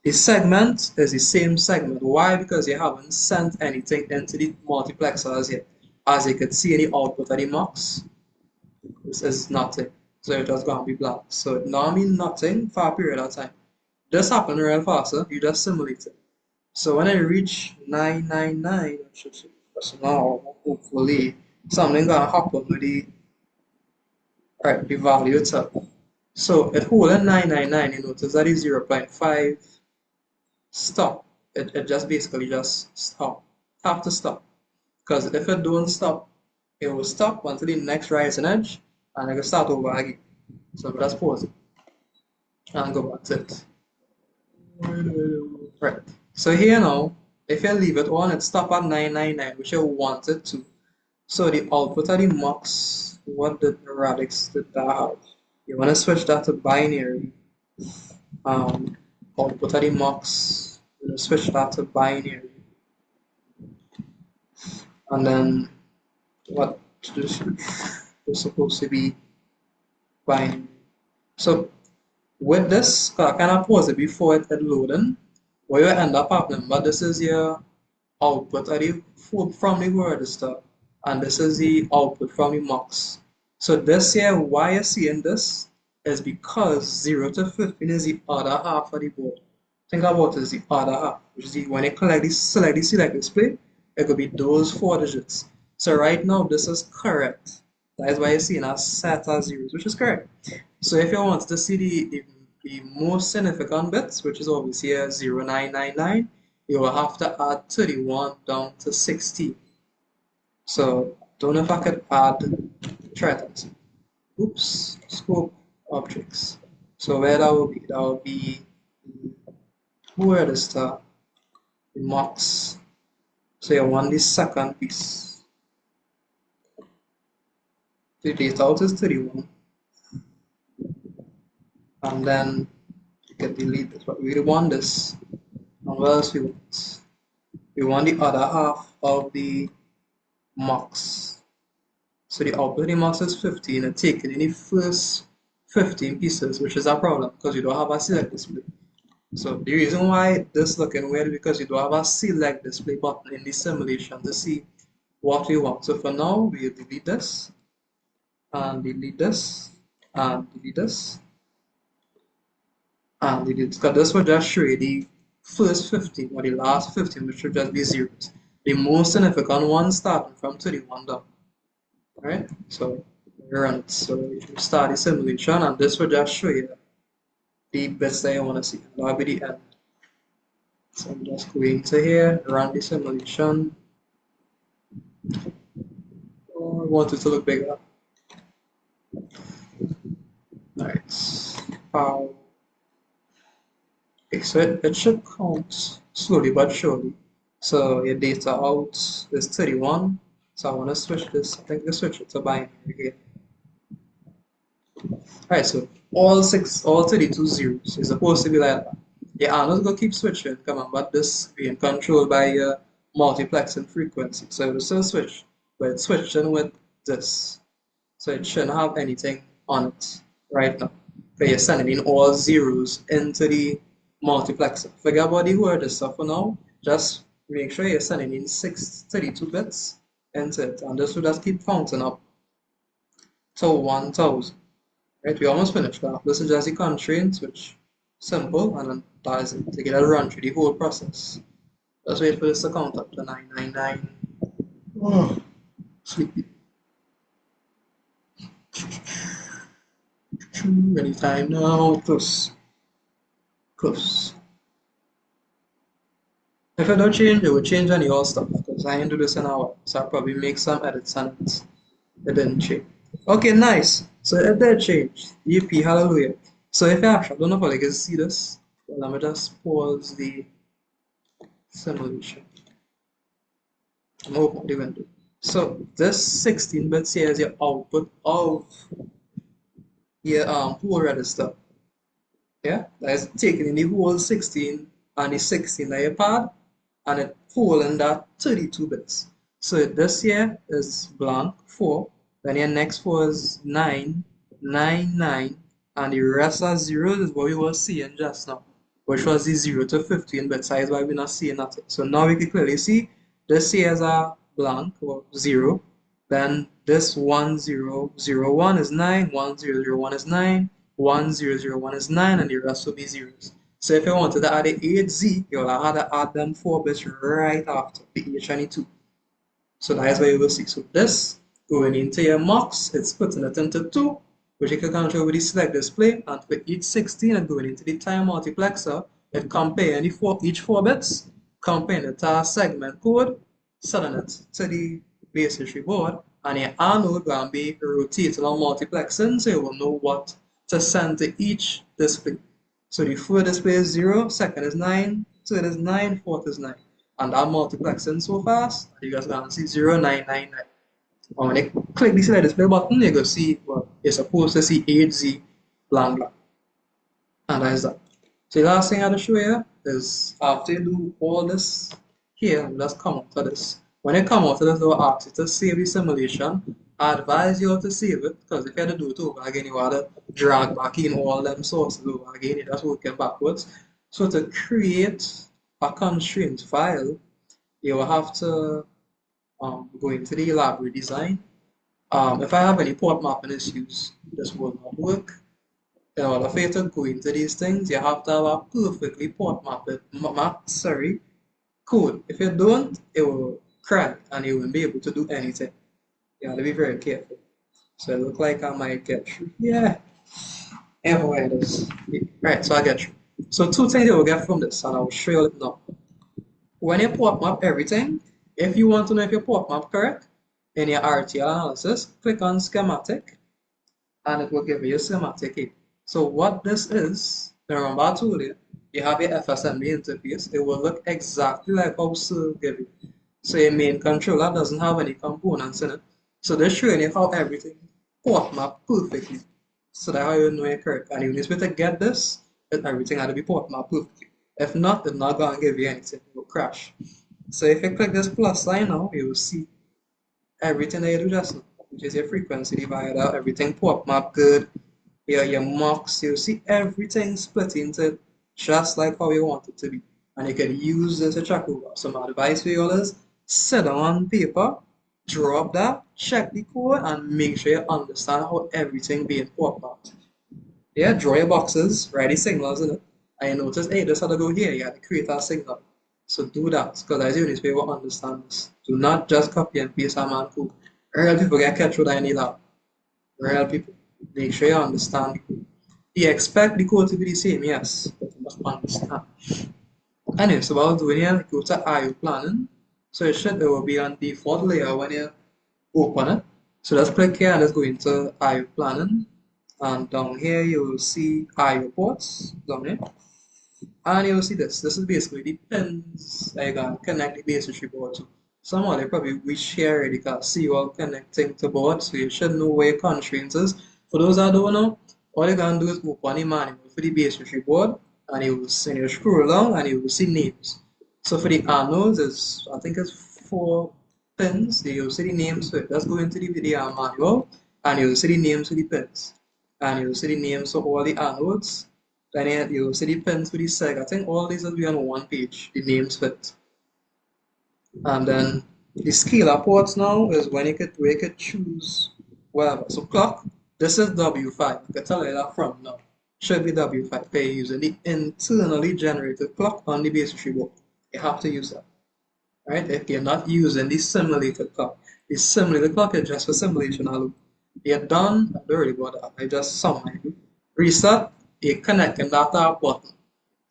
The segment is the same segment. Why? Because you haven't sent anything into the multiplexer as yet. As you can see in the output of the mux, this is nothing. So it's just going to be blank. So it now means nothing for a period of time. This happened real fast, you just simulate it. So when I reach 999, so now hopefully something gonna happen with the value itself. So it holding 999, you notice that is 0.5 stop. It just basically just stop. Have to stop. Because if it don't stop, it will stop until the next rising edge and it will start over again. So let's pause it and go back to it. Right. So here now, if you leave it on, it stop at 999, which you want it to. So the output of the mux, what did the radix did that have? You want to switch that to binary. Output of the mux, you know, switch that to binary. And then what this is supposed to be binary. So with this, I kind of pause it before it loading. What you end up happening, but this is your output of the from the word stuff, and this is the output from the mux. So this here, why you're seeing this is because 0 to 15 is the other half of the board. Think about it as the other half, which is the, when you select display, it could be those 4 digits. So right now, this is correct. That is why you're seeing a set of zeros, which is correct. So if you want to see the most significant bits, which is obviously here 0999, you will have to add 31 down to 60. So don't know if I could add, try that. Oops, scope objects. So where that will be? That will be where the star, the mux. So you want the second piece. The data out is 31. And then you can delete this, but we want this. And what else we want? We want the other half of the mux. So the output of the mux is 15 and taken in the first 15 pieces, which is a problem because you don't have a select display. So the reason why this looking weird is because you don't have a select display button in the simulation to see what we want. So for now, we'll delete this and delete this and delete this and delete this, because this will just show you the first 15 or the last 15, which should just be zeros. The most significant one starting from 31 down. Alright, so run it. So you start the simulation, and this will just show you the bits that you want to see. That'll be the end. So I'm just going to here, run the simulation. Oh, I want it to look bigger. Alright. how, okay, so it should count slowly but surely. So your data out is 31. So I want to switch this. I think I switch it to binary again. Alright, so all 32 zeros is supposed to be like that. Yeah, I'm not gonna keep switching, come on, but this being controlled by your multiplexing frequency. So it will still switch, but it's switching with this. So it shouldn't have anything on it right now. Okay, you're sending in all zeros into the multiplexer. Forget about the word stuff for now. Just make sure you're sending in 632 bits into it. And this will just keep counting up to 1000. Right, we almost finished now. This is just the constraints, which simple, and then that is it. Take it a run through the whole process. Let's wait for this to count up to 999. Oh, sleepy. Anytime now, close. Close. If I don't change, it will change on your stuff, because I didn't do this in a while, so I'll probably make some edits on it. It didn't change. Okay, nice. So it did change. EP, hallelujah. So if I don't know if I can see this, well, let me just pause the simulation. I'm open the window. So this 16 bits here is your output of your whole register. Yeah, that is taking in the whole 16 and the 16 that you pad, and it pulling that 32 bits. So this here is blank 4, then your next 4 is 9, 9, 9, and the rest are zeros is what we were seeing just now, which was the 0 to 15 bit size, why we're not seeing nothing. So now we can clearly see this here is a blank or 0, then this 1001 is 9, 1001 is 9, 1001 is 9, and the rest will be zeros. So if you wanted to add the 8z, you'll have to add them 4 bits right after the h and the 2. So that is what you will see. So this going into your mux, it's putting it into 2, which you can control with the select display, and for each 16 and going into the time multiplexer, it comparing each 4 bits, comparing it to a segment code, sending it to the base history board, and your anode will be rotating on multiplexing, so you will know what to send to each display. So the first display is 0, second is 9, third is 9, fourth is 9. And that multiplexing so fast, you guys can see 0999. And when you click the select display button, you can see, well, you're supposed to see 8Z blank blank. And that is that. So the last thing I have to show you is after you do all this here, let's come out of this. When you come out of this, it will ask you to save the simulation. I advise you to save it, because if you have to do it over again, you have to drag back in all them sources over again. You're just working backwards. So to create a constraint file, you will have to go into the library design. If I have any port mapping issues, this will not work. In order for you to go into these things, you have to have a perfectly port code. If you don't, it will crack and you won't be able to do anything. You have to be very careful. So it looks like I might get through. Yeah. Anyway, it is. Right, so I get through. So two things you will get from this, and I will show you it now. When you port map everything, if you want to know if your port map correct, in your RTL analysis, click on schematic, and it will give you a schematic here. So what this is, remember I told you, you have your FSMB interface, it will look exactly like how Serve give you. So your main controller doesn't have any components in it. So they're showing you how everything port map perfectly. So that's how you know you're correct. And you need to get this, then everything had to be port map perfectly. If not, it's not going to give you anything, it will crash. So if you click this plus sign now, you will see everything that you do just now, which is your frequency divider, everything port map good, your mux, you'll see everything split into just like how you want it to be. And you can use this to check over. So my advice for you all is sit down on paper, draw up that, check the code, and make sure you understand how everything being port mapped. Yeah, draw your boxes, write the signals in it, and you notice, hey, this had to go here, you have to create a signal. So do that, because as you need to be able to understand this. Do not just copy and paste a man code. Real people get catch what I need out. Real people. Make sure you understand the code. You expect the code to be the same, yes, but you must understand. Anyway, so what I'll do here, go to IO planning. So it will be on default layer when you open it. So let's click here and let's go into IO planning. And down here you will see IO ports down here. And you'll see this. This is basically the pins I can connect the base history board to. Somehow they probably we share it, you can see you all connecting to board, so you should know where your constraints is. For those that don't know, all you can do is open the manual for the base history board, and you scroll along and you will see names. So for the anodes, is I think it's 4 pins. You'll see the names. So let's go into the video manual, and you'll see the names for the pins, and you'll see the names of all the anodes. Then you see the pins with the seg. I think all these will be on one page, the names fit. And then the scalar ports now is when you could choose whatever. So clock, this is W5. You can tell you that from now. Should be W5. They're using the internally generated clock on the base tree board. You have to use that. Right? If you're not using the simulated clock. The simulated clock is just for simulation alone. You're done, don't worry about that. I just summarize you. Reset, you connecting that button.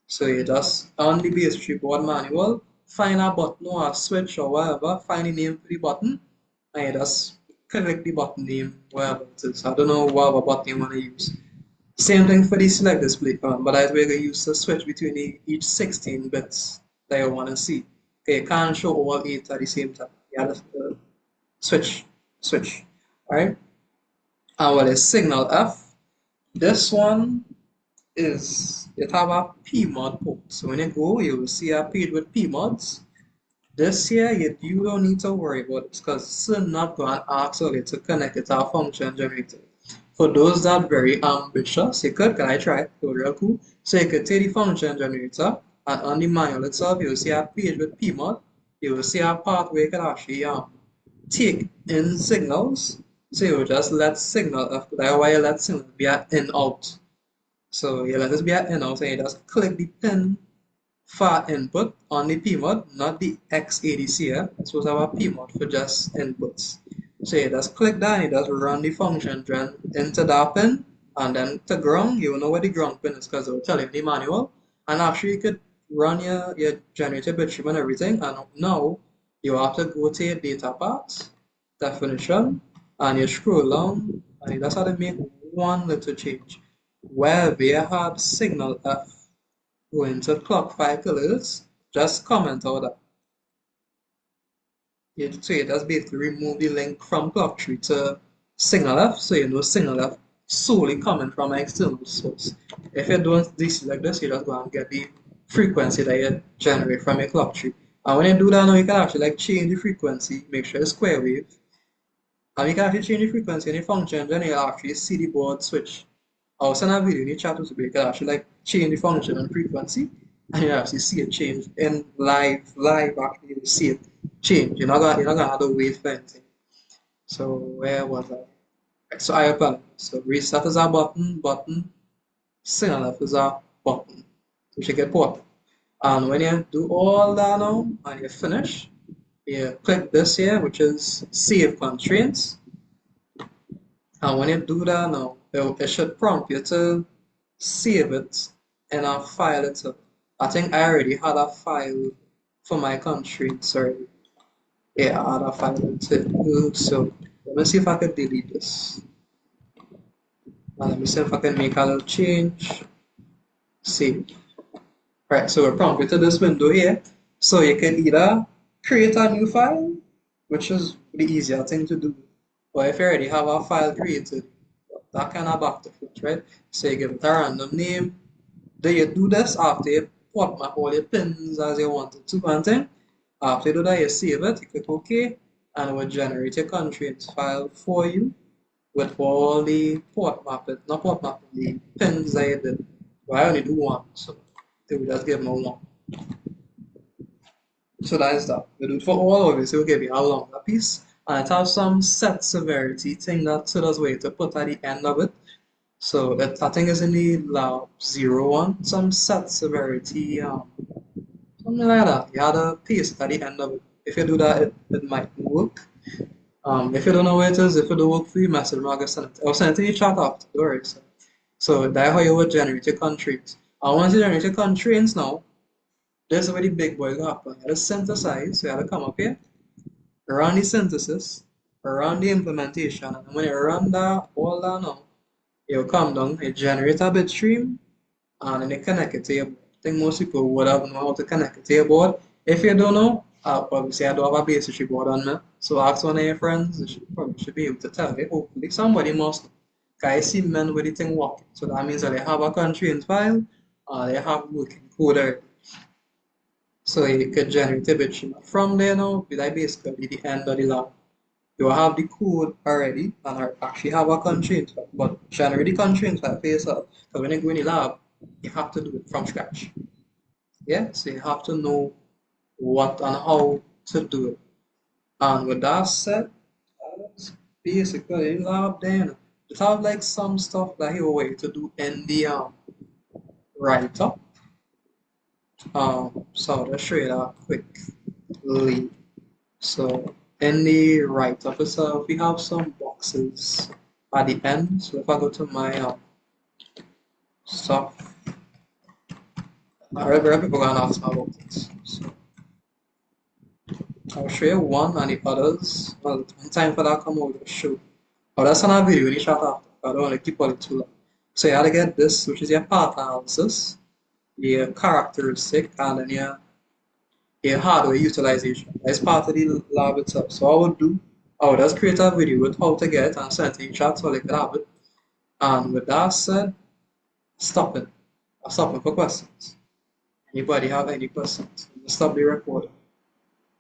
So you just on the base tree board manual, find a button or a switch or whatever, find the name for the button, and you just click the button name, wherever it is. I don't know whatever button you want to use. Same thing for the select display command, but that's where you use the switch between each 16 bits that you want to see. Okay, you can't show all 8 at the same time. You have to switch. Alright? And what is signal F? This one is it have a PMOD port. So when you go, you will see a page with PMODs. This here, you don't need to worry about it because it's not going to ask you to connect it to a function generator. For those that are very ambitious, you could, can I try it? It was real cool. So you could take the function generator and on the manual itself, you will see a page with PMOD. You will see a part where you can actually take in signals. So you will just let signal, that's why you let signal be an in out. So you let this be an in out and you just click the pin for input on the PMOD, not the XADC here. It's supposed to have a PMOD for just inputs. So you just click that and you just run the function gen into that pin, and then to ground, you will know where the ground pin is because it will tell you in the manual. And after you could run your generated bit stream and everything, and now you have to go to your data path definition and you scroll down and you just have to make one little change. Where we had signal F going to clock 5 kilohertz, just comment out that. So you just basically remove the link from clock tree to signal F, so you know signal F solely coming from an external source. If you don't this like this, you just go and get the frequency that you generate from your clock tree. And when you do that now, you can actually change the frequency, make sure it's square wave. And you can actually change the frequency in the function, then you'll actually see the board switch. I'll send a video in the chat to be you can actually change the function and frequency, and you actually see it change in live actually you see it change. You're not gonna have to wait for anything. So where was I? Right, so I open. So reset is a button, signal F is a button. You should get port. And when you do all that now and you finish, you click this here, which is save constraints. And when you do that now, it should prompt you to save it in a file itself. I think I already had a file for my constraints already. Yeah, I had a file itself. So let me see if I can delete this. And let me see if I can make a little change. Save. Right, so we're prompted to this window here. So you can either create a new file, which is the easier thing to do. Or if you already have a file created, that kind of back to front, right? So you give it a random name. Then you do this after you port map all your pins as you wanted to, and then after you do that, you save it, you click OK, and it will generate a constraints file for you with all the port mapping, not port mapping, the pins that you did. But I only do one, so they will just give me one. So that is that. We do it for all of it, so we'll give you a longer piece. And it has some set severity thing that Suda's way to put at the end of it. So it, I think it's in the lab 01, some set severity, something like that. You had to paste at the end of it. If you do that, it might work. If you don't know where it is, if it don't work for you, message me, I'll send it. I'll send it to you chat after, don't worry. So that's how you would generate your constraints. And once you generate your constraints now, this is where the big boy go happen. You have to synthesize, so you have to come up here, run the synthesis, run the implementation, and when you run that, all that now, You come down, you generate a bit stream, and then you connect it to your board. I think most people would have know how to connect it to your board. If you don't know, obviously I don't have a basic board on me, so ask one of your friends. They probably should be able to tell you. Hopefully, somebody must know. 'Cause I see men with the thing working, so that means that they have a constraint file, they have working code already. So you could generate a bit stream. From there now, be like basically the end of the lab. You have the code already and I actually have a constraint file, but generate the constraint file for yourself. So when you go in the lab, you have to do it from scratch. Yeah, so you have to know what and how to do it. And with that said, that's basically the lab then. Just have like some stuff that you way to do in the write up. So I'll show you that quickly. So in the write up itself, we have some boxes at the end. So if I go to my stuff, every people gonna ask me about this. So I'll show you one and the others. Well, when time for that come out, I'll show. Oh, that's another video in the chat after. I don't want to keep it too long. So you have to get this, which is your path analysis, your characteristic, and then your hardware utilization. That's part of the lab itself. So I would do, I would just create a video with how to get it and send it in chat so they could have it. And with that said, stop it. I'll stop it for questions. Anybody have any questions? Stop the recording.